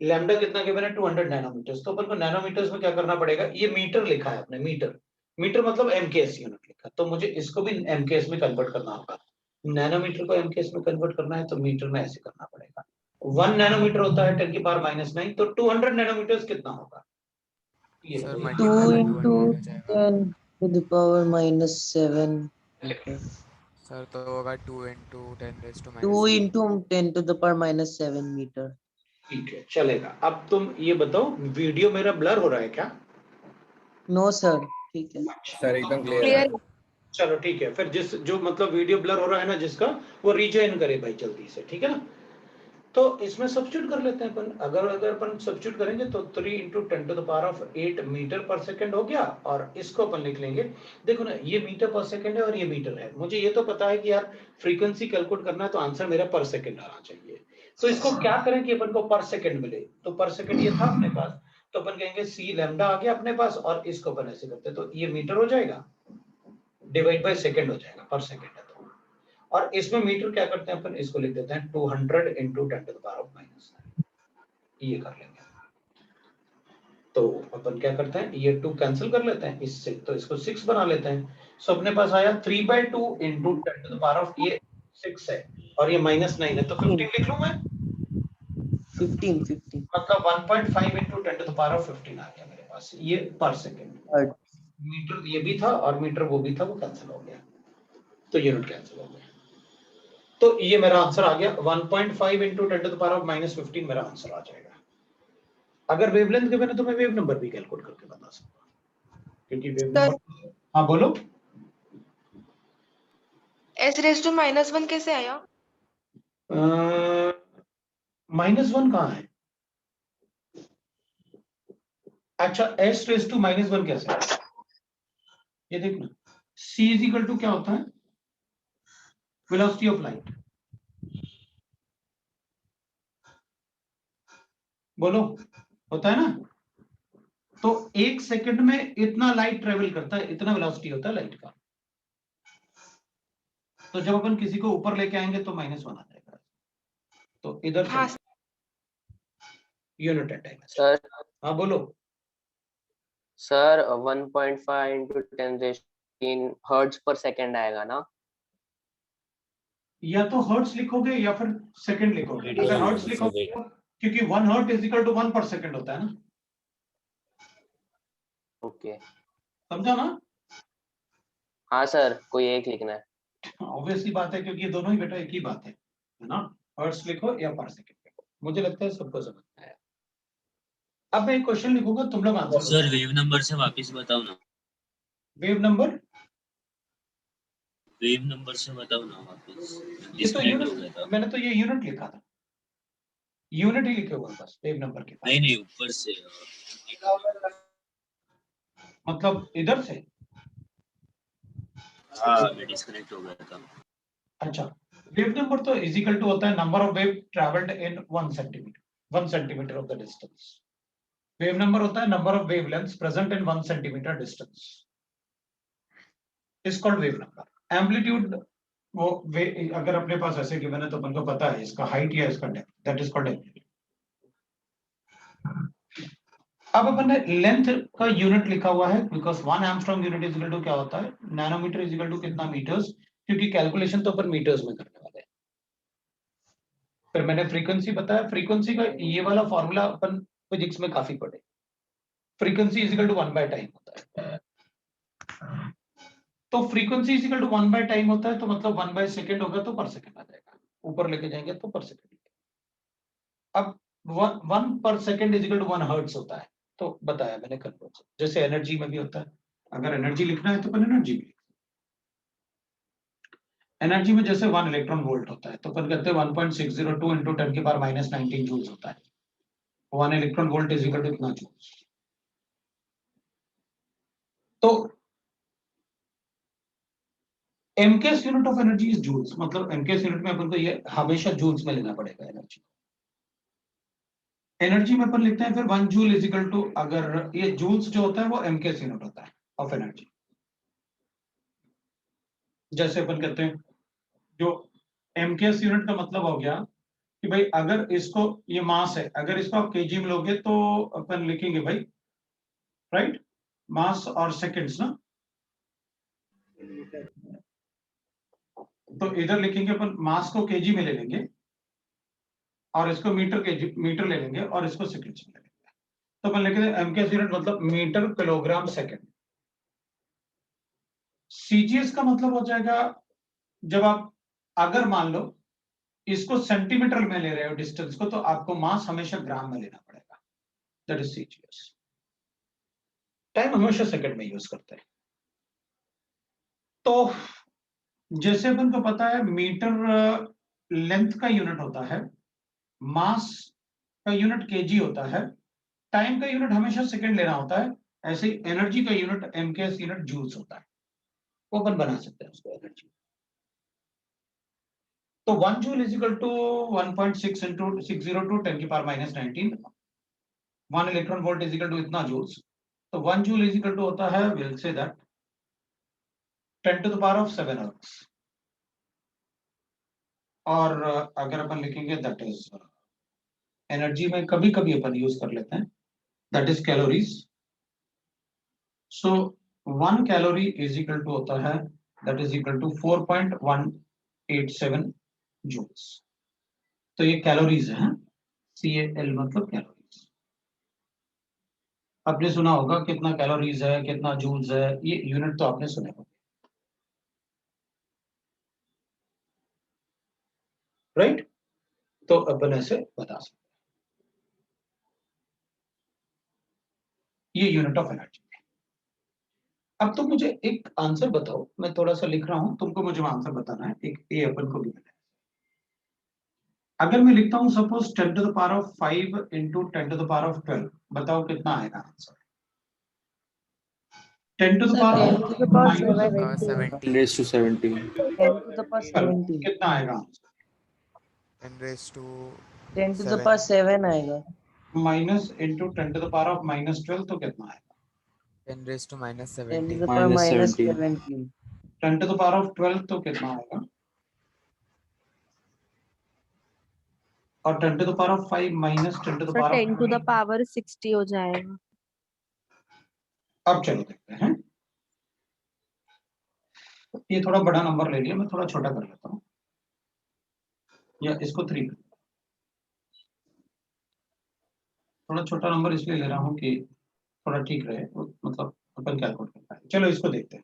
लैम्डा कितना गिवन है 200 नैनोमीटर्स। तो अपन को नैनोमीटर्स में क्या करना पड़ेगा, ये मीटर लिखा है अपने, मीटर, मीटर मतलब एमकेएस यूनिट लिखा, तो मुझे इसको भी एमकेएस में कन्वर्ट करना होगा। नैनोमीटर को एमकेएस में कन्वर्ट करना है तो मीटर में ऐसे करना पड़ेगा। 1 नैनोमीटर होता है 10⁻⁹, तो 200 नैनोमीटर्स कितना होगा, ये सर है। 2 मल्टीप्लाई बाय 200 into हो जाएगा 10⁻⁷ meter. सर, तो होगा 2 × 2 10⁻⁷। into 10⁻⁷ meter. ठीक है, चलेगा। अब तुम ये बताओ, वीडियो मेरा ब्लर हो रहा है क्या? No sir, ठीक है। सर एकदम क्लियर है। क्लियर। चलो ठीक है, फिर जिस जो मतलब वीडियो ब्लर हो रहा है ना जिसका, वो रीजॉइन करे भाई जल्दी से, ठीक है ना। तो इसमें सब्स्टिट्यूट कर लेते हैं अपन, अगर अपन सब्स्टिट्यूट करेंगे तो 3 × 10⁸ मीटर पर सेकंड हो गया, और इसको अपन लिख लेंगे, देखो ना ये मीटर पर सेकंड है और ये मीटर है, मुझे ये तो पता है कि यार फ्रीक्वेंसी कैलकुलेट करना है तो आंसर मेरा पर सेकंड आना चाहिए। तो इसको क्या करें कि अपन को पर सेकंड मिले, तो पर सेकंड ये था अपने पास, तो अपन कहेंगे c लैम्डा आ गया अपने पास, और इसको अपन ऐसे करते हैं तो ये मीटर हो जाएगा, डिवाइड बाय सेकंड हो जाएगा, पर सेकंड है तो, और इसमें मीटर क्या करते हैं अपन, इसको लिख देते हैं 200 × 10⁻⁹, ये कर लेंगे। तो अपन क्या करते हैं, ये 2 कैंसिल कर लेते हैं इससे, तो इसको 6 बना लेते हैं। सो अपने पास आया 3/2 × 10⁻, ये 6 है और ये -9 है, तो 15 लिख लूं मैं, 15 मतलब 1.5 × 10⁻15 आ गया मेरे पास, ये पर सेकंड। मीटर ये भी था और मीटर वो भी था, वो कैंसिल हो गया, तो यूनिट कैंसिल हो गया। तो ये मेरा आंसर आ गया 1.5 × 10⁻⁻15 मेरा आंसर आ जाएगा। अगर वेवलेंथ गिवन है तो मैं वेव नंबर भी कैलकुलेट करके बता सकता हूं, क्योंकि वेव नंबर, हाँ बोलो। S⁻⁻1 कैसे आया? -1 कहाँ है? अच्छा, S⁻⁻1 कैसे है? ये देखना, c इज इक्वल टू क्या होता है, वेलोसिटी ऑफ लाइट, बोलो, होता है ना। तो 1 सेकंड में इतना लाइट ट्रेवल करता है, इतना वेलोसिटी होता है लाइट का। तो जब अपन किसी को ऊपर लेके आएंगे तो -1 आ जाएगा, तो इधर हाँ यूनिट एंड टाइम। सर हाँ बोलो। सर 1.5 × 10⁻³ हर्ट्ज पर सेकंड आएगा ना? या तो हर्ट्ज लिखोगे या फिर सेकंड लिखोगे, अगर हर्ट्ज लिखोगे क्योंकि 1 हर्ट इज इक्वल टू 1 पर सेकंड होता है ना, ओके, समझा ना। हाँ सर, कोई एक लिखना है। ऑब्वियसली बात है, क्योंकि ये दोनों ही बेटा एक ही बात है ना। हर्ट्ज लिखो या पर सेकंड लिखो, मुझे लगता है सबको समझ में आया। अब मैं एक क्वेश्चन लिखूंगा, तुम लोग आंसर सर वेव नंबर से वापस बताओ ना, वेव नंबर बताओ ना वापस, ये तो डिस्कनेक्ट हो गया यूनिट, था। मैंने तो ये यूनिट लिखा था, यूनिट ही लिखे हुए बस वेव नंबर के पास। नहीं ऊपर से मतलब इधर से। हाँ मैं डिस्कनेक्ट हो गया था। अच्छा, वेव नंबर तो इज इक्वल टू होता है number of wave travelled in 1 centimetre, 1 centimetre of the distance. Wave number होता है number of wavelengths present in 1 centimetre distance, is called wave number. Amplitude वो अगर अपने पास ऐसे गिवन है तो अपन को पता है इसका हाइट या इसका depth, that is called amplitude. अब अपन ने लेंथ का यूनिट लिखा हुआ है, because 1 angstrom unit is equal to क्या होता है, नैनोमीटर इज इक्वल टू कितना मीटर्स, क्योंकि कैलकुलेशन तो अपन मीटर्स में करने वाले हैं। फिर मैंने फ्रीक्वेंसी बताया, फ्रीक्वेंसी का ये वाला फॉर्मूला अपन फिजिक्स में काफी पढ़े, frequency is equal to 1 by time होता है। तो frequency is equal to 1 by time होता है, तो मतलब 1 बाय सेकंड होगा तो पर सेकंड आ जाएगा, ऊपर लेके जाएंगे तो पर सेकंड। अब 1 पर second is equal to 1 hertz होता है, तो बताया मैंने कन्वर्जन, जैसे एनर्जी में भी होता है। अगर एनर्जी लिखना है तो अपन एनर्जी भी, एनर्जी में जैसे 1 इलेक्ट्रॉन वोल्ट होता है तो अपन कहते हैं 1.602 इंटू 10 की पावर -19 जूल्स होता है। 1 electron volt is equal to कितना जूल्स। तो MKS unit of energy is joules, मतलब एमकेएस यूनिट में अपन को ये हमेशा जूल्स में लेना पड़ेगा एनर्जी। एनर्जी में अपन लिखते हैं फिर 1 जूल इज इक्वल टू, अगर ये जूल्स जो होता है वो एमकेएस यूनिट होता है ऑफ एनर्जी। जैसे अपन कहते हैं जो एमकेएस यूनिट का मतलब हो गया कि भाई अगर इसको, ये मास है, अगर इसको आप केजी में लोगे तो अपन लिखेंगे भाई, राइट, मास और सेकंड्स ना, तो इधर लिखेंगे अपन मास को केजी में ले लेंगे और इसको मीटर केजी मीटर ले लेंगे और इसको सेकंड्स में ले लेंगे, तो अपन लिखेंगे एमकेएस यूनिट मतलब मीटर किलोग्राम सेकंड। सीजीएस का मतलब हो जाएगा, जब आप अगर मान लो इसको सेंटीमीटर में ले रहे हो डिस्टेंस को, तो आपको मास हमेशा ग्राम में लेना पड़ेगा, दैट इज सीजीएस। टाइम हमेशा सेकंड में यूज करते हैं। तो जैसे अपन को पता है मीटर लेंथ का यूनिट होता है, मास का यूनिट केजी होता है, टाइम का यूनिट हमेशा सेकंड लेना होता है, ऐसे ही एनर्जी का यूनिट एमकेएस यूनिट जूल्स होता है, वो अपन बना सकते हैं उसको एनर्जी। तो 1 joule is equal to 1.6 into 602 10 की power -19, 1 electron volt is equal to इतना जूल्स, तो 1 जूल इज इक्वल टू होता है, will say that 10 to the power of 7 hertz. और अगर अपन लिखेंगे दैट इज एनर्जी में कभी कभी अपन यूज कर लेते हैं, that is calories. So 1 calorie is equal to होता है, that is equal to 4.187 joules. तो ये कैलोरीज है, CAL मतलब कैलोरीज। आपने सुना होगा कितना कैलोरीज है, कितना जूल्स है, ये यूनिट तो आपने सुने होंगे, राइट। तो अपन ऐसे बता सकते हैं, ये यूनिट ऑफ एनर्जी है। अब तुम मुझे एक आंसर बताओ, मैं थोड़ा सा लिख रहा हूं, तुमको मुझे आंसर बताना है। एक ए अपन को भी मिला है, अगर मैं लिखता हूं suppose 10 to the power of 5 into 10 to the power of 12, बताओ कितना आएगा answer. 10 to the Sir, power 10 to the power of 7 70 10 to 17 10 to the power 17 कितना आएगा answer, 10 raised to 10 to the 7 power 7 आएगा। Minus into 10 to the power of -12 तो कितना आएगा, 10 raised to 10 to -17 the power -17 -17 10 to the power of 12 तो कितना आएगा, और 10 to the power of 5 minus 10 to the sir power 10 of to the power 60 हो जाएगा। अब चलो देखते हैं, ये थोड़ा बड़ा नंबर ले लिया, मैं थोड़ा छोटा कर लेता हूँ, या इसको 3 कर, थोड़ा छोटा नंबर इसलिए ले रहा हूँ कि थोड़ा ठीक रहे, मतलब अपन कैलकुलेट कर पाए। चलो इसको देखते हैं,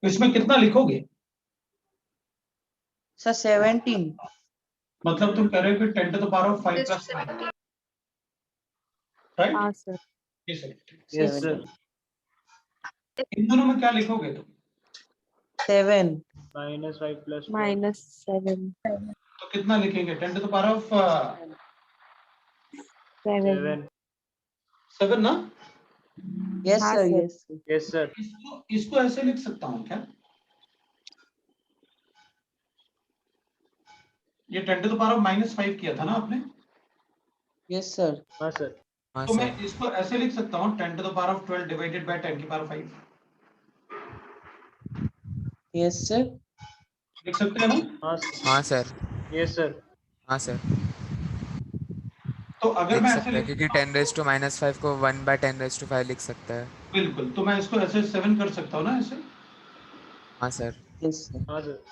इसमें कितना लिखोगे? सर 17। मतलब तुम कह रहे हो कि 10 to the power of 5 raised to plus 9, 17. Right? हाँ sir. Yes sir. Yes, sir. इन दोनों में क्या लिखोगे तुम? 7. -7 तो कितना लिखेंगे? 10 to the power of 7। 7 ना? Yes, हाँ sir. sir। Yes, sir. इसको ऐसे लिख सकता हूँ क्या? ये 10 to the power of -5 किया था ना आपने? Yes, sir. हाँ सर। तो मैं इसको ऐसे लिख सकता हूँ 10 to the power of 12 divided by 10 की power 5। Yes, sir. लिख सकते हैं ना? हाँ सर। Yes sir. हाँ सर तो अगर लिख मैं ऐसे सकता है क्योंकि 10 raised to -5 को 1 by 10 raised to 5 लिख सकता है। बिल्कुल, तो मैं इसको ऐसे 7 कर सकता हूँ ना ऐसे? हाँ सर। Yes, sir. हाँ सर।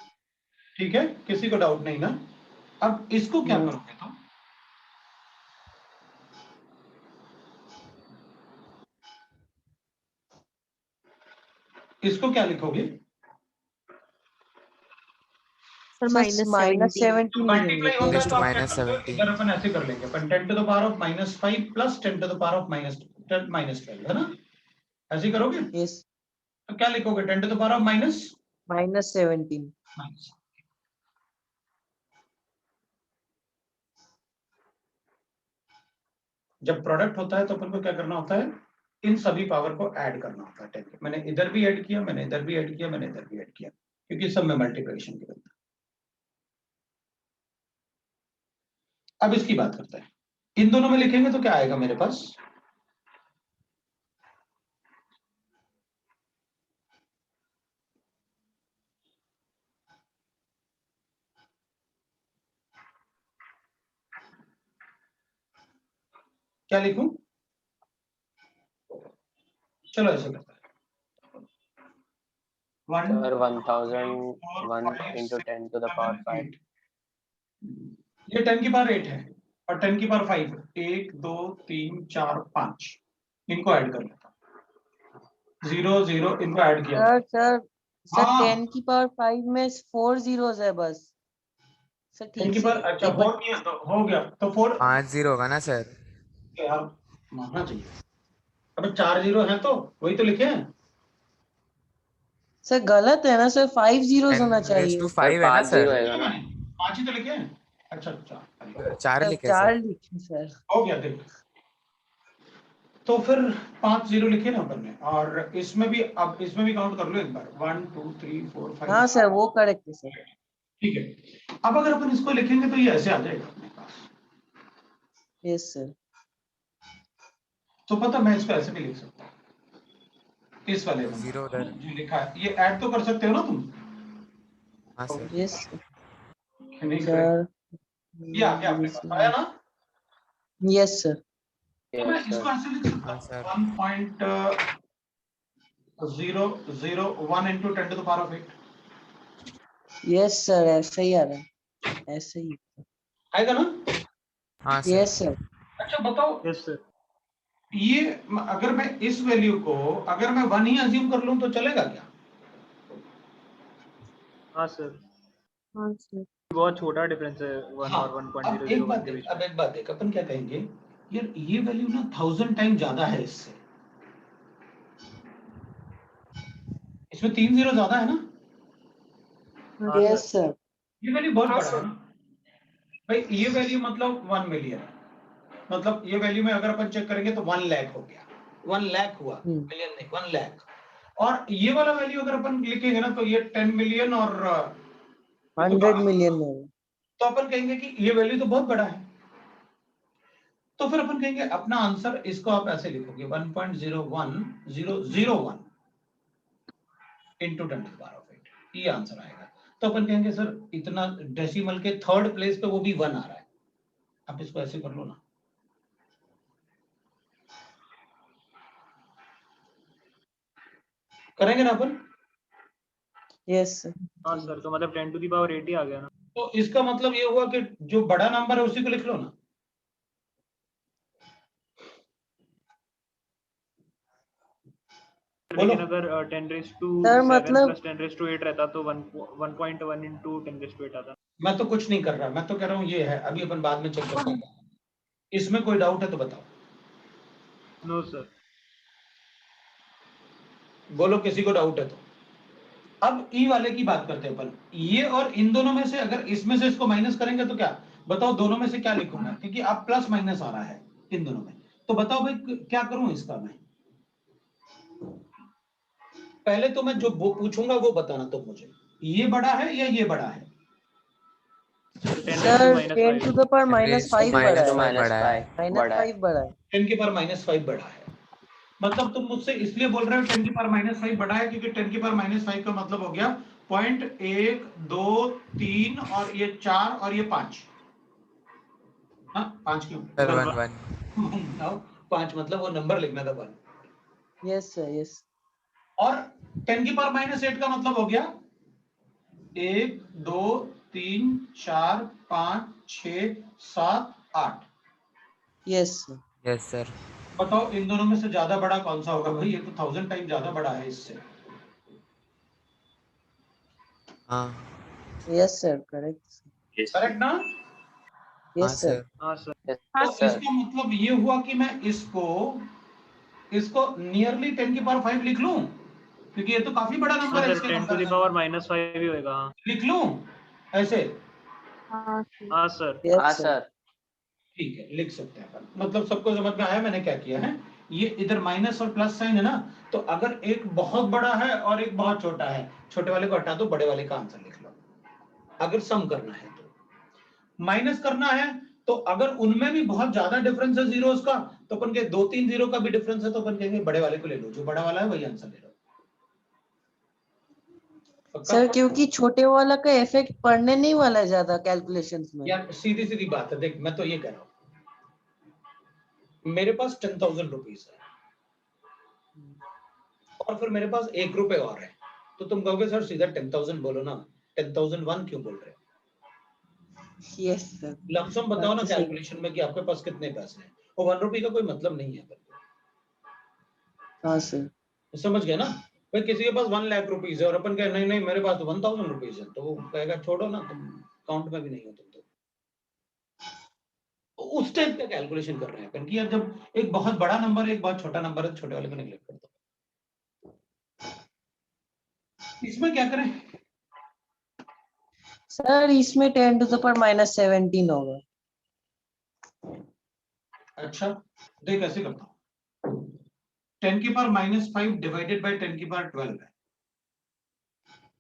ठीक है, किसी को डाउट नहीं ना? अब इसको क्या No. करोगे तुम? इसको क्या लिखोगे? Sir Sir, minus -17। 17 लिखेंगे। मल्टीप्लाई होता है 10 तो to आप क्या -17 करोगे? इधर अपन ऐसे कर लेंगे, अपन 10 to the power of -5 plus 10 to the power of -12 है ना? ऐसे ही करोगे? Yes. तो क्या लिखोगे? 10 to the power of -17. minus। जब प्रोडक्ट होता है तो अपन को क्या करना होता है? इन सभी पावर को ऐड करना होता है 10 के। मैंने इधर भी ऐड किया, मैंने इधर भी ऐड किया, मैंने इधर भी ऐड किया, क्योंकि सब में मल्टीप्लिकेशन की बनता है। अब इसकी बात करते हैं। इन दोनों में लिखेंगे तो क्या आएगा मेरे पास? क्या लिखूं? चलो ऐसे करते हैं। Sir, 1001 into 10 to the power 5. ये 10 की पावर 8 है और 10 की पावर 5 है। 1 2 3 4 5 इनको ऐड कर लेता हूं। 0 0 इनको ऐड किया। सर हाँ। 10 की पावर 5 में 4 zeros है बस। सर 10 ठीक की से पावर अच्छा एक बार 4 किया तो हो गया, तो 4 5 0 होगा ना सर? यार मानना चाहिए। अब 4 0 है तो वही तो लिखे हैं। सर गलत है ना सर, 5 zeros 10 होना raised चाहिए। to सर 5 है ना 5 सर? 0 है ना? 5 ही तो लिखे हैं। अच्छा अच्छा 4 सर लिखे 4 सर। लिखे सर। हो गया देख। तो फिर 5 0 लिखे ना अपन ने, और इसमें भी अब इसमें भी काउंट कर लो एक बार। 1 2 3 4 5। हाँ सर वो करेक्ट है सर। ठीक है। अब अगर अपन इसको लिखेंगे तो ये ऐसे आ जाएगा अपने पास। Yes sir. तो पता मैं इसको ऐसे भी लिख सकता हूँ, इस वाले नंबर 0 को उधर। जो लिखा है ये ऐड तो कर सकते हो ना तुम? हाँ सर। यस नहीं सर। ये आ गया अपने पास, आया ना? Yes sir. तो मैं Yes, इसको sir. ऐसे लिख सकता हाँ हूँ sir. 1.001 into 10 to the power of 8 yes sir ऐसे ही आ रहा है, ऐसे ही। आएगा ना? हाँ सर। Yes sir. अच्छा बताओ, यस सर। ये अगर मैं इस वैल्यू को अगर मैं 1 ही अज्यूम कर लूं तो चलेगा क्या? हाँ सर। हाँ सर। बहुत छोटा डिफरेंस है 1 हाँ, और अब एक 1.001 बात के देख, बीच अब में। एक बात देख, अपन क्या कहेंगे, यार ये वैल्यू ना 1000 टाइम ज्यादा है इससे। इसमें 3 जीरो ज्यादा है ना? हाँ यस सर। सर। ये वैल्यू बहुत हाँ, बड़ा है ना भाई। ये वैल्यू मतलब 1 मिलियन, मतलब ये वैल्यू में अगर अपन चेक करेंगे तो 1 लाख हो गया। 1 लाख हुआ, मिलियन नहीं, 1 लाख। और ये वाला वैल्यू अगर अपन लिखेंगे ना तो ये 10 मिलियन और 100 million में। तो अपन कहेंगे कि ये वैल्यू तो बहुत बड़ा है। तो फिर अपन कहेंगे अपना आंसर, इसको आप ऐसे लिखोगे 1.01001 into 10 to the power of 8, ये आंसर आएगा। तो अपन कहेंगे सर इतना डेसिमल के थर्ड प्लेस पे वो भी 1 आ रहा है। आप इसको ऐसे कर लो ना। करेंगे ना अपन? Yes sir. हाँ सर, तो मतलब 10 to the power 8 ही आ गया ना? तो इसका मतलब ये हुआ कि जो बड़ा नंबर है उसी को लिख लो ना। लेकिन अगर 10 रेज टू सर 7 मतलब प्लस 10 रेज टू 8 रहता तो 1.1 इंटू 10 रेज टू 8 आता। मैं तो कुछ नहीं कर रहा, मैं तो कह रहा हूँ ये है, अभी अपन बाद में चेक करते हैं। इसमें कोई डाउट है तो बताओ, नो सर। बोलो किसी को डाउट है तो। अब ई वाले की बात करते हैं अपन, ये और इन दोनों में से अगर इसमें से इसको माइनस करेंगे तो क्या, बताओ दोनों में से क्या लिखूंगा, क्योंकि अब प्लस माइनस आ रहा है इन दोनों में, तो बताओ भाई क्या करूं इसका मैं। पहले तो मैं जो पूछूंगा वो बताना तुम मुझे, ये बड़ा है या ये बड़ा है। 10 sir raise to 10 to the power raised to -5 बड़ा minus है, five बड़ा है। -5 बड़ा है। 10 की पावर -5 बड़ा है, मतलब तुम मुझसे इसलिए बोल रहे हो 10 की पावर -5 बड़ा है, क्योंकि 10 की पावर -5 का मतलब हो गया 0.1 2 3 और ये 4 और ये 5। हाँ 5 क्यों, सर Sir, 1 5 मतलब वो नंबर लिखना था 1। Yes sir yes. और 10 की पावर -8 का मतलब हो गया 1 2 3 4 5 6 7 8। Yes sir. yes sir बताओ इन दोनों में से ज्यादा बड़ा कौन सा होगा भाई, ये तो 1000 टाइम ज्यादा बड़ा है इससे। हाँ यस सर करेक्ट। करेक्ट ना। हाँ यस सर। सर हाँ सर। तो इसका मतलब ये हुआ कि मैं इसको नियरली 10 की पावर 5 लिख लूं, क्योंकि ये तो काफी बड़ा नंबर है सर इसके 10 टू द कंपैरिजन पावर में। -5 ही होएगा। हाँ लिख लूं ऐसे, हाँ सर। हाँ सर। हाँ यस सर। सर। ठीक है लिख सकते हैं अपन, मतलब सबको समझ में आया मैंने क्या किया है। ये इधर माइनस और प्लस साइन है ना, तो अगर एक बहुत बड़ा है और एक बहुत छोटा है, छोटे वाले को हटा दो, बड़े वाले का आंसर लिख लो। अगर सम करना है तो माइनस करना है, तो अगर उनमें भी बहुत ज्यादा डिफरेंस है जीरोस का, तो अपन के 2-3 जीरो का भी डिफरेंस है, तो अपन कहेंगे बड़े वाले को ले लो, जो बड़ा वाला है वही आंसर ले लो। सर क्योंकि छोटे वाला का इफेक्ट पड़ने नहीं वाला है ज्यादा कैलकुलेशंस में। यार सीधी सीधी बात है, देख मैं तो ये कह रहा हूं, मेरे पास 10,000 रुपीज है और फिर मेरे पास 1 रुपए और है, तो तुम कहोगे सर सीधा 10,000 बोलो ना, 10,001 क्यों बोल रहे हो। Yes sir. लमसम बताओ ना कैलकुलेशन में कि आपके पास कितने पैसे हैं, और 1 रुपए का कोई मतलब नहीं है। हाँ सर। समझ गए ना भाई, किसी के पास 1 लाख रुपीज है और अपन कहे नहीं नहीं मेरे पास तो 1,000 रुपीज है, तो वो कहेगा छोड़ो ना, तुम काउंट में भी नहीं हो तुम तो उस टाइप का कैलकुलेशन कर रहे हैं अपन कि यार जब एक बहुत बड़ा नंबर है एक बहुत छोटा नंबर है, छोटे वाले को नेगलेक्ट कर दो। इसमें क्या करें। सर इसमें 10 टू द पावर -17 होगा। अच्छा देख ऐसे करता हूँ, 10 की पावर -5 डिवाइडेड बाय 10 की पावर 12 है,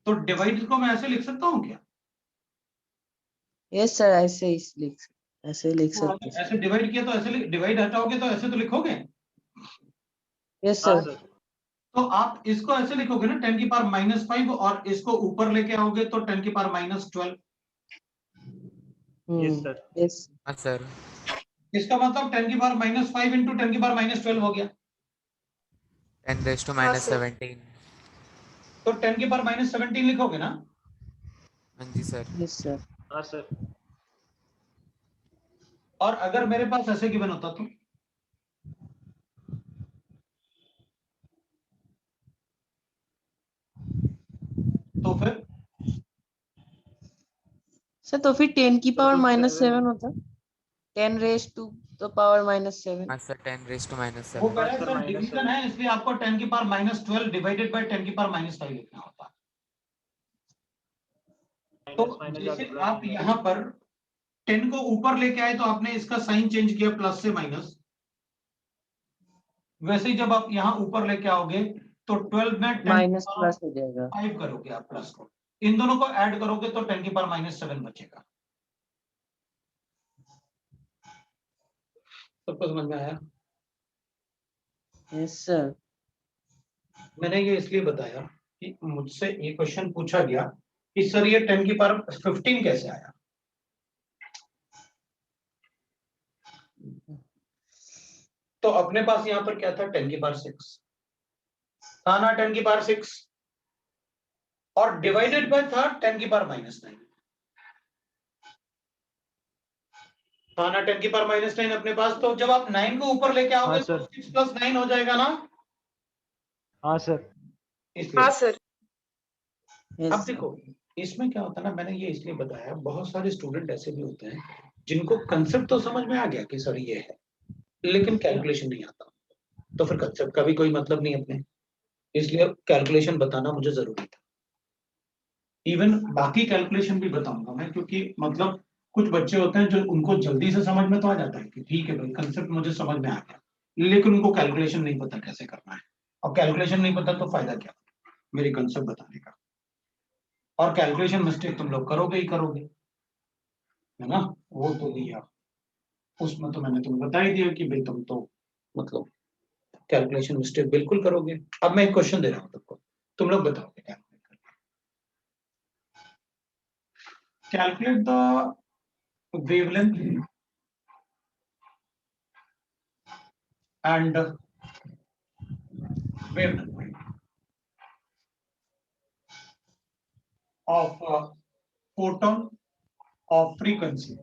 तो डिवाइड को मैं ऐसे लिख सकता हूँ क्या। यस सर ऐसे ही लिख सकते हैं। ऐसे डिवाइड किया तो ऐसे डिवाइड हटाओगे तो ऐसे तो लिखोगे। यस हाँ सर। सर। तो आप इसको ऐसे लिखोगे ना 10 की पावर -5, और इसको ऊपर लेके आओगे तो 10 की पावर -12। Yes sir. यस। हाँ सर इसका मतलब 10 की पावर -5 इंटू 10 की पावर -12 हो गया, 10 raised to हाँ सर। -17 तो 10 की पावर -17 लिखोगे ना। हाँ जी सर यस सर। हाँ सर। और अगर मेरे पास ऐसे गिवन होता तो फिर सर तो फिर 10 की पावर तो -7 होता, 10 रेज टू द पावर -7। हाँ सर 10 raised to वो -7 कह रहा है सर सर माइनस डिवीजन है, इसलिए आपको 10 की पावर -12 डिवाइडेड बाय 10 की पावर -5 लिखना होता। तो माइनस जैसे जाके आप प्लस यहाँ पर 10 को ऊपर लेके आए तो आपने इसका साइन चेंज किया प्लस से माइनस, वैसे ही जब आप यहाँ ऊपर लेके आओगे तो 12 में 10 माइनस प्लस हो जाएगा। 5 करोगे आप प्लस को, इन दोनों को ऐड करोगे तो 10 की पावर -7 बचेगा। सबको समझ में आया। Yes sir. मैंने ये इसलिए बताया कि मुझसे ये क्वेश्चन पूछा गया कि सर ये 10 की पावर 15 कैसे आया। तो अपने पास यहाँ पर क्या था 10 की पावर 6 था ना, 10 की पावर 6, और डिवाइडेड बाय था 10 की पावर -9 था ना, 10 की पावर -9 अपने पास। तो जब आप 9 को ऊपर लेके आओगे तो 6 + 9 हो जाएगा ना, हाँ सर। इसलिए हाँ सर। Yes, अब sir. देखो इसमें क्या होता है ना, मैंने ये इसलिए बताया, बहुत सारे स्टूडेंट ऐसे भी होते हैं जिनको कंसेप्ट तो समझ में आ गया कि सर ये है, लेकिन कैलकुलेशन नहीं आता, तो फिर कंसेप्ट का भी कोई मतलब नहीं अपने, इसलिए कैलकुलेशन बताना मुझे जरूरी था। इवन बाकी कैलकुलेशन भी बताऊंगा मैं, क्योंकि मतलब कुछ बच्चे होते हैं जो उनको जल्दी से समझ में तो आ जाता है कि ठीक है भाई कंसेप्ट मुझे समझ में आ गया, लेकिन उनको कैलकुलेशन नहीं पता कैसे करना है, और कैलकुलेशन नहीं पता तो फायदा क्या मेरी कंसेप्ट बताने का, और कैलकुलेशन मिस्टेक तुम लोग करोगे ही करोगे, है ना, वो तो दिया उसमें तो मैंने तुम्हें बता ही दिया कि भाई तुम तो मतलब कैलकुलेशन मिस्टेक बिल्कुल करोगे। अब मैं एक क्वेश्चन दे रहा हूँ तुमको, तुम लोग बताओगे calculate the wavelength and wavelength of photon of frequency.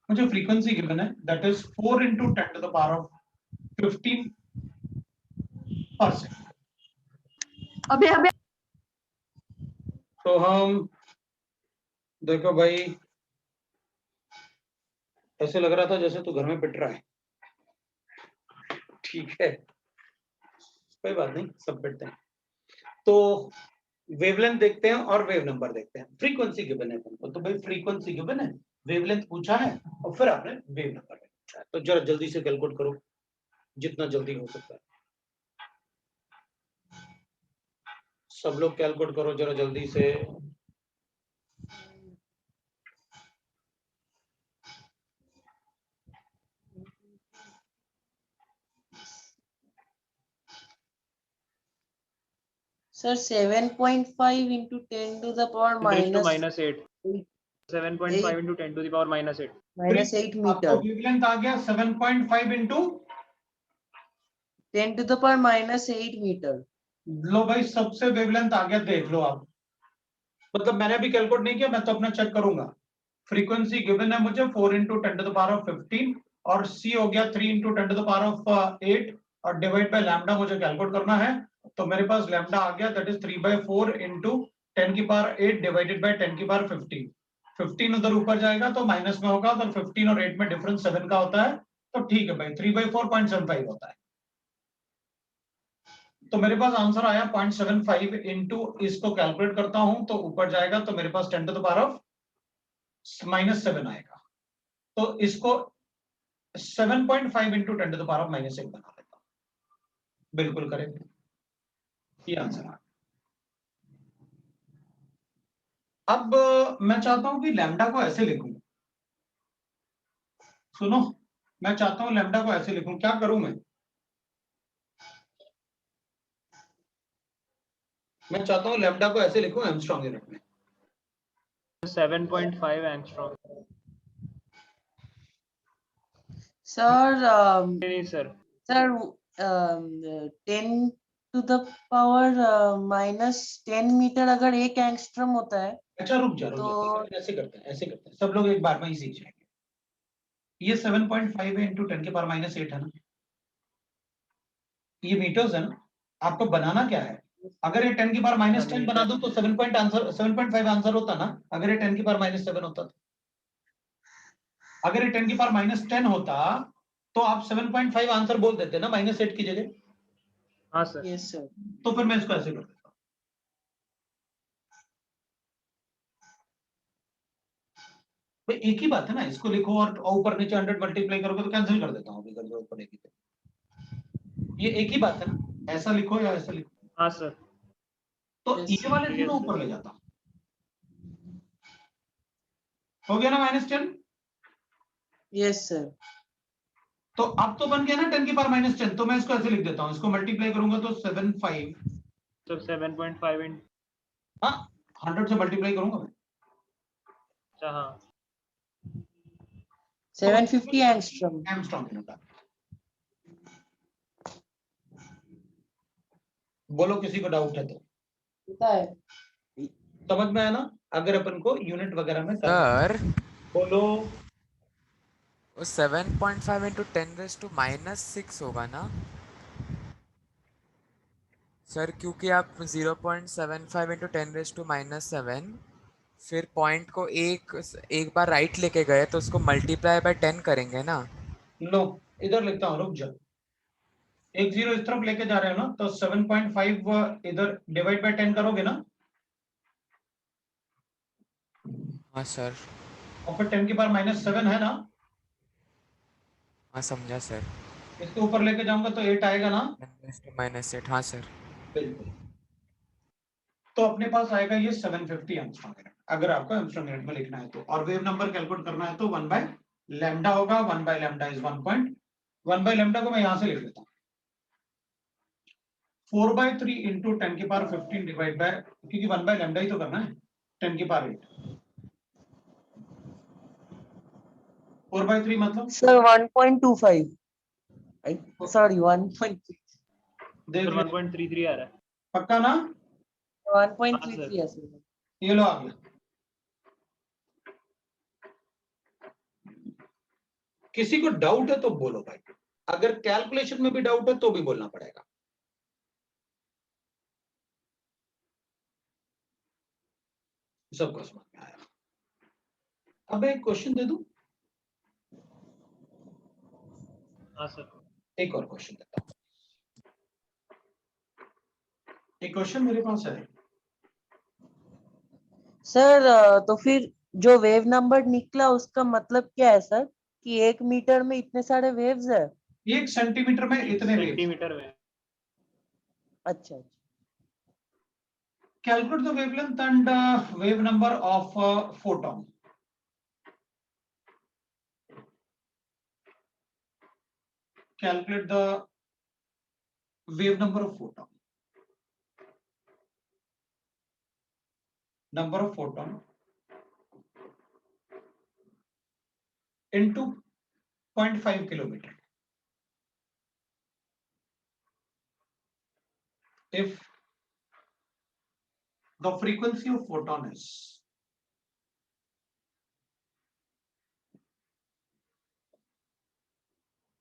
मुझे फ्रीक्वेंसी गिवन है, that is 4 into 10 to the power of 15%। अबे अबे तो हम देखो भाई, ऐसे लग रहा था जैसे तू घर में पिट रहा है, ठीक है कोई बात नहीं, सब पिटते हैं। तो वेवलेंथ देखते हैं और वेव नंबर देखते हैं। फ्रीक्वेंसी गिवन है तुमको, तो भाई फ्रीक्वेंसी गिवन है, वेवलेंथ पूछा है और फिर आपने वेव नंबर पूछा है, तो जरा जल्दी से कैलकुलेट करो जितना जल्दी हो सकता है, सब लोग कैलकुलेट करो जरा जल्दी से। Sir, 7.5 into 10 to the power 10 raised to minus -8. 7.5 into 10 to the power -8. minus 8 आपको meter. वेवलेंथ आ गया 7.5 into 10 to the power minus 8 meter. लो भाई, सबसे वेवलेंथ आ गया, देख लो आप, मतलब मैंने अभी कैलकुलेट नहीं किया, मैं तो अपना चेक करूंगा। फ्रीक्वेंसी गिवन है मुझे 4 into 10 to the power of 15 और c हो गया 3 into 10 to the power of 8 और डिवाइड बाय लैम्डा मुझे कैलकुलेट करना है, तो मेरे पास लैम्डा आ गया दैट इज 3/4 into 10 की पावर 8 डिवाइडेड बाय 10 की पावर 15। 15 उधर ऊपर जाएगा तो माइनस में होगा, तो 15 और 8 में डिफरेंस 7 का होता है, तो ठीक है भाई 3/4 0.75 होता है। तो मेरे पास आंसर आया 0.75 इंटू, इसको कैलकुलेट करता हूं तो ऊपर जाएगा तो मेरे पास 10 to the power of -7 आएगा, तो इसको 7.5 into 10 to the power of -8 बना देता हूं, बिल्कुल करेक्ट, ये आंसर आ गया। अब मैं चाहता हूं कि लैम्डा को ऐसे लिखूं, सुनो, मैं चाहता हूं लैम्डा को ऐसे लिखूं, क्या करूं मैं चाहता हूं लैम्डा को ऐसे लिखूं एंगस्ट्रॉम यूनिट में। 7.5 angstrom. Sir, नहीं sir. sir, 10 to the power minus 10 meter अगर 1 एंगस्ट्रॉम होता है अच्छा रुक जा तो ऐसे करते हैं, ऐसे करते हैं, सब लोग एक बार में ही सीख जाएंगे। ये 7.5 है इंटू 10 के पावर -8 है ना, ये मीटर्स है ना, आपको बनाना क्या है, अगर ये 10 की पावर -10 बना दो तो 7.5 आंसर होता ना, अगर ये 10 की पावर -7 होता तो, अगर ये 10 की पावर -10 होता तो आप 7.5 आंसर बोल देते ना -8 की जगह। हाँ सर. यस सर, तो फिर मैं इसको ऐसे कर देता हूं, भाई एक ही बात है ना, इसको लिखो और ऊपर नीचे 100 मल्टीप्लाई करोगे तो कैंसिल कर देता हूं, अभी कर दो पड़ेगी तो, ये एक ही बात है ना, ऐसा लिखो या ऐसा लिखो, हाँ सर. तो Yes, ये वाले yes, दोनों sir. ऊपर ले जाता हूं, हो गया ना -10। यस सर, तो अब तो बन गया ना 10 की पावर -10, तो मैं इसको ऐसे लिख देता हूं, इसको मल्टीप्लाई करूंगा तो 7.5, तो 7.5 in. हाँ 100 से मल्टीप्लाई करूंगा मैं, अच्छा हाँ. 750 एंगस्ट्रॉम। Angstrom unit. बोलो किसी को डाउट है तो, पता है समझ में आया ना, अगर अपन को यूनिट वगैरह में सर बोलो। वो 7.5 into 10 raised to -6 होगा ना, सर क्योंकि आप 0.75 into 10⁻⁻⁷ फिर पॉइंट को एक बार राइट लेके गए तो उसको मल्टीप्लाई बाय 10 करेंगे ना। लो इधर लिखता हूँ, रुक जा। एक 0 इस तरफ लेके जा रहे हो ना, तो 7.5 इधर डिवाइड बाय 10 करोगे ना, हाँ सर। और फिर 10 की पावर -7 है ना, हाँ समझा सर। इसके ऊपर लेके जाऊंगा तो 8 आएगा ना। 10⁻⁸ हाँ सर। बिल्कुल। तो अपने पास आएगा ये 750 एंगस्ट्रॉम यूनिट, अगर आपको एंगस्ट्रॉम यूनिट में लिखना है तो। और वेव नंबर कैलकुलेट करना है तो 1/λ होगा। 1/λ इज 1.1/λ को मैं यहां से लिख लेता हूं, 4/3 इंटू 10 की पावर 15 डिवाइड बाय, क्योंकि 1/λ ही तो करना है, 10 की पावर 8। 4/3 मतलब सर 1.25, सॉरी 1.3, देख सर ले, 1.33 आ रहा है। पक्का ना? 1.33 है सर। ये लो आ गया। किसी को डाउट है तो बोलो भाई, अगर कैलकुलेशन में भी डाउट है तो भी बोलना पड़ेगा। सबको समझ में आया? अब एक क्वेश्चन दे दूं? हाँ सर। एक और क्वेश्चन देता हूं। एक क्वेश्चन मेरे पास है सर तो फिर जो वेव नंबर निकला उसका मतलब क्या है सर, कि 1 मीटर में इतने सारे वेव्स है? 1 सेंटीमीटर में इतने वेव्स। सेंटीमीटर में। अच्छा। Calculate the wavelength and wave number of photon. Calculate the wave number of photon. Number of photon into 0.5 kilometer. If the frequency of photon is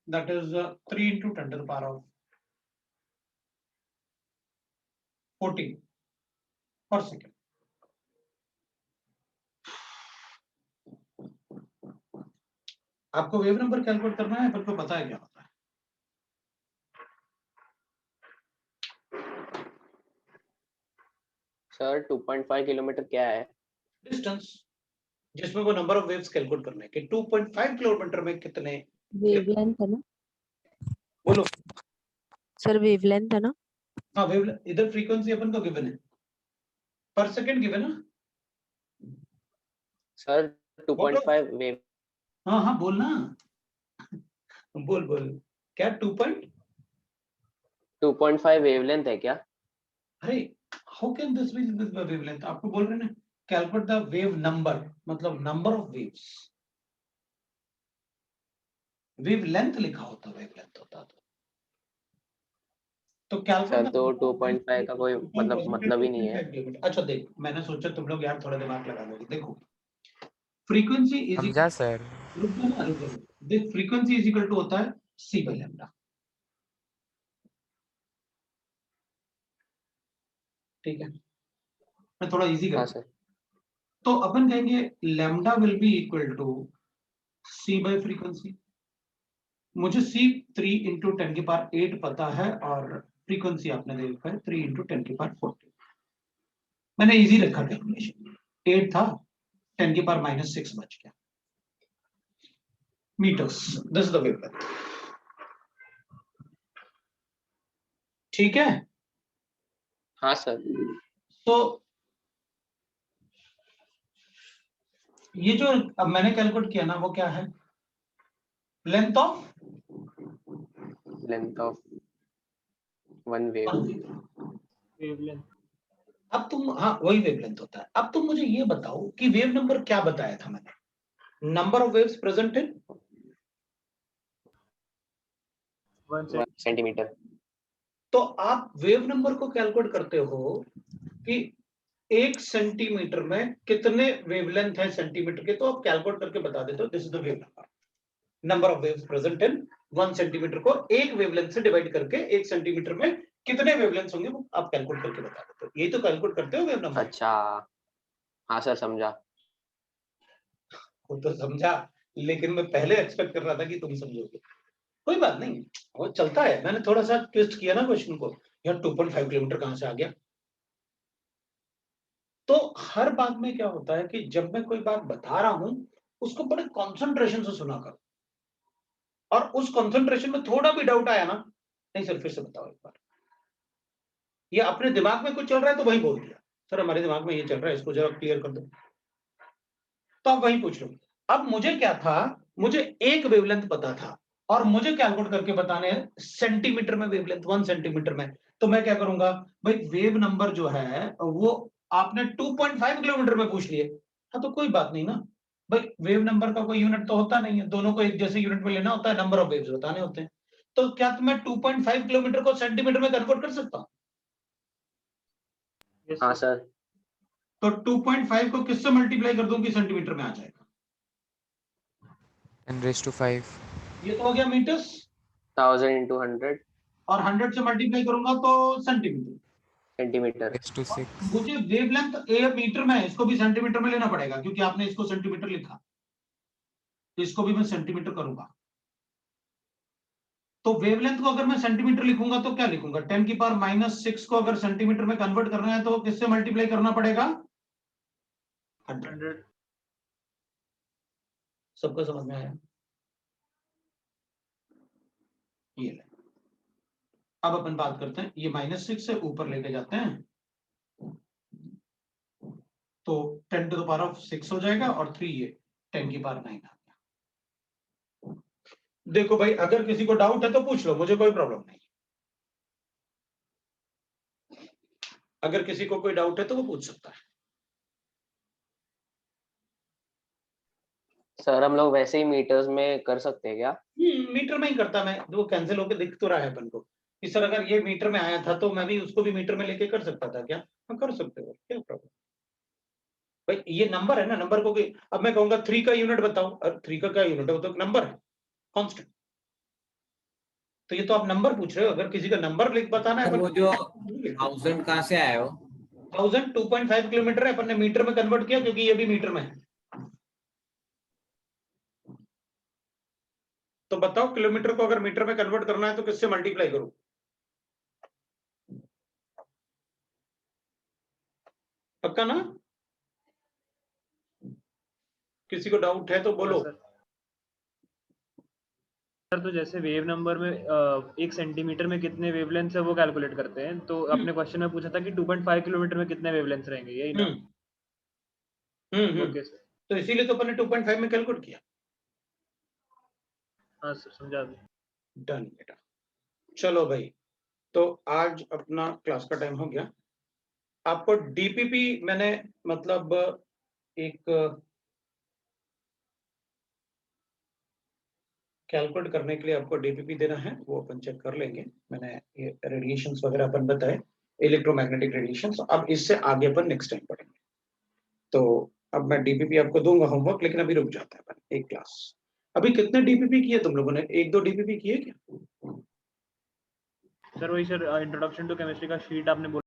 that is 3 into 10 to the power of 14 per second. आपको wave number calculate करना है, पर को पता है क्या होता है? सर 2.5 किलोमीटर क्या है? डिस्टेंस, जिसमें वो नंबर ऑफ वेव्स कैलकुलेट करना है कि 2.5 किलोमीटर में कितने वेवलेंथ है ना बोलो सर, वेवलेंथ है ना। हाँ वेव, इधर फ्रीक्वेंसी अपन को गिवन है, पर सेकंड गिवन है। Sir 2.5 wave. हाँ हाँ बोलना, बोल क्या 2.5 वेवलेंथ है क्या? अरे how can this be wavelength? आपको बोल रहे हैं ना कैलकुलेट द वेव नंबर, मतलब नंबर ऑफ वेव्स। वेवलेंथ लिखा होता, वेवलेंथ होता तो सर कैलकुलेट तो 2.5 का कोई मतलब ही नहीं है। अच्छा देख, मैंने सोचा तुम लोग यार थोड़ा दिमाग लगा लोगे। देखो फ्रीक्वेंसी इज समझा सर। देख फ्रीक्वेंसी इज इक्वल टू होता है c/λ। ठीक है, मैं थोड़ा इजी हाँ कर, सर। तो अपन कहेंगे lambda will be equal to c by frequency. मुझे c 3 इंटू 10 की पावर 8 पता है, और फ्रीक्वेंसी आपने देखा है 3 इंटू 10 की पावर 14। मैंने इजी रखा कैलकुलेशन, 8 था 10 की पावर -6 बच गया metres. This is the wavelength. ठीक है, हाँ सर। तो ये जो अब मैंने कैलकुलेट किया ना, वो क्या है? Length of one wave. Wavelength. अब तुम, हाँ वही वेवलेंथ होता है। अब तुम मुझे ये बताओ कि वेव नंबर क्या बताया था मैंने? Number of waves present in 1 centimetre. तो आप वेव नंबर को कैलकुलेट करते हो कि 1 सेंटीमीटर में कितने वेवलेंथ है सेंटीमीटर के, तो आप कैलकुलेट करके बता देते हो this is the wave number of waves present in 1 centimetre को 1 वेवलेंथ से डिवाइड करके 1 सेंटीमीटर में कितने वेवलेंथ होंगे वो आप कैलकुलेट करके बता देते हो। यही तो कैलकुलेट करते हो वेव नंबर। अच्छा हाँ सर समझा। वो तो समझा, लेकिन मैं पहले एक्सपेक्ट कर रहा था कि तुम समझोगे। कोई बात नहीं, वो चलता है। मैंने थोड़ा सा ट्विस्ट किया ना क्वेश्चन को, यार 2.5 किलोमीटर कहां से आ गया। तो हर बात में क्या होता है कि जब मैं कोई बात बता रहा हूं उसको बड़े कॉन्सेंट्रेशन से सुना करो, और उस कॉन्सेंट्रेशन में थोड़ा भी डाउट आया ना, नहीं सर फिर से बताओ एक बार, ये अपने दिमाग में कुछ चल रहा है तो वही बोल दिया, सर हमारे दिमाग में ये चल रहा है, इसको जरा क्लियर कर दो, तो आप वही पूछ लो। अब मुझे क्या था, मुझे एक वेवलेंथ पता था और मुझे कैलकुलेट करके बताने हैं सेंटीमीटर में वेवलेंथ, 1 सेंटीमीटर में। तो मैं क्या करूंगा भाई, वेव नंबर जो है वो आपने 2.5 किलोमीटर में पूछ लिए, हाँ तो कोई बात नहीं ना भाई, वेव नंबर का कोई यूनिट तो होता नहीं है, दोनों को एक जैसे यूनिट में लेना होता है, नंबर ऑफ वेव्स बताने होते हैं। तो क्या मैं 2.5 किलोमीटर को सेंटीमीटर में कन्वर्ट कर सकता हूँ? Yes, हाँ sir. सर। तो 2.5 को किससे मल्टीप्लाई कर दूं कि सेंटीमीटर में आ जाएगा? 10⁵ ये तो हो गया मीटर्स, 1000 into 100 और 100 से मल्टीप्लाई करूंगा तो सेंटीमीटर। सेंटीमीटर। 10⁶ मुझे वेवलेंथ ए मीटर में, इसको भी सेंटीमीटर में लेना पड़ेगा क्योंकि आपने इसको सेंटीमीटर लिखा, तो इसको भी मैं सेंटीमीटर करूंगा। तो वेवलेंथ को अगर मैं सेंटीमीटर लिखूंगा तो क्या लिखूंगा, 10⁻⁻⁶ को अगर सेंटीमीटर में कन्वर्ट करना है तो किससे मल्टीप्लाई करना पड़ेगा? 100। 100. सबको समझ में आया? ये ले, अब अपन बात करते हैं, ये -6 से ऊपर लेके जाते हैं तो 10⁻⁶ हो जाएगा और 3 ये 10⁹ आ गया। देखो भाई, अगर किसी को डाउट है तो पूछ लो, मुझे कोई प्रॉब्लम नहीं। अगर किसी को कोई डाउट है तो वो पूछ सकता है। सर हम लोग वैसे ही मीटर्स में कर सकते हैं क्या? मीटर में ही करता मैं, वो कैंसिल होकर दिख तो रहा है अपन को कि सर अगर ये मीटर में आया था तो मैं भी उसको भी मीटर में लेके कर सकता था क्या? हाँ कर सकते हो, क्या प्रॉब्लम भाई, ये नंबर है ना, नंबर को अब मैं कहूंगा 3 का यूनिट बताओ, और 3 का क्या यूनिट है, वो तो नंबर है, कांस्टेंट। तो ये तो आप नंबर पूछ रहे हो, अगर किसी का नंबर लिख बताना है, वो जो 1000 कहाँ से आया हो? 1000 2.5 किलोमीटर है, अपन ने मीटर में कन्वर्ट किया क्योंकि ये भी मीटर में है। तो बताओ, किलोमीटर को अगर मीटर में कन्वर्ट करना है तो किससे मल्टीप्लाई करूं? पक्का ना? किसी को डाउट है तो बोलो। सर तो जैसे वेव नंबर में 1 सेंटीमीटर में कितने वेवलेंथ है वो कैलकुलेट करते हैं, तो अपने क्वेश्चन में पूछा था कि 2.5 किलोमीटर में कितने वेवलेंथ रहेंगे, यही ना? Okay sir. तो इसीलिए तो अपन ने 2.5 में कैलकुलेट किया। हाँ सर समझा। डन बेटा, चलो भाई, तो आज अपना क्लास का टाइम हो गया। आपको डीपीपी मैंने मतलब एक कैलकुलेट करने के लिए आपको डीपीपी देना है, वो अपन चेक कर लेंगे। मैंने ये रेडिएशंस वगैरह अपन बताए, इलेक्ट्रोमैग्नेटिक रेडिएशंस, अब इससे आगे अपन नेक्स्ट टाइम पढ़ेंगे। तो अब मैं डीपीपी आपको दूंगा होमवर्क, लेकिन अभी रुक जाता है अपन एक क्लास। अभी कितने डीपीपी किए तुम लोगों ने? 1-2 डीपीपी किए क्या? सर वही सर इंट्रोडक्शन टू केमिस्ट्री का शीट आपने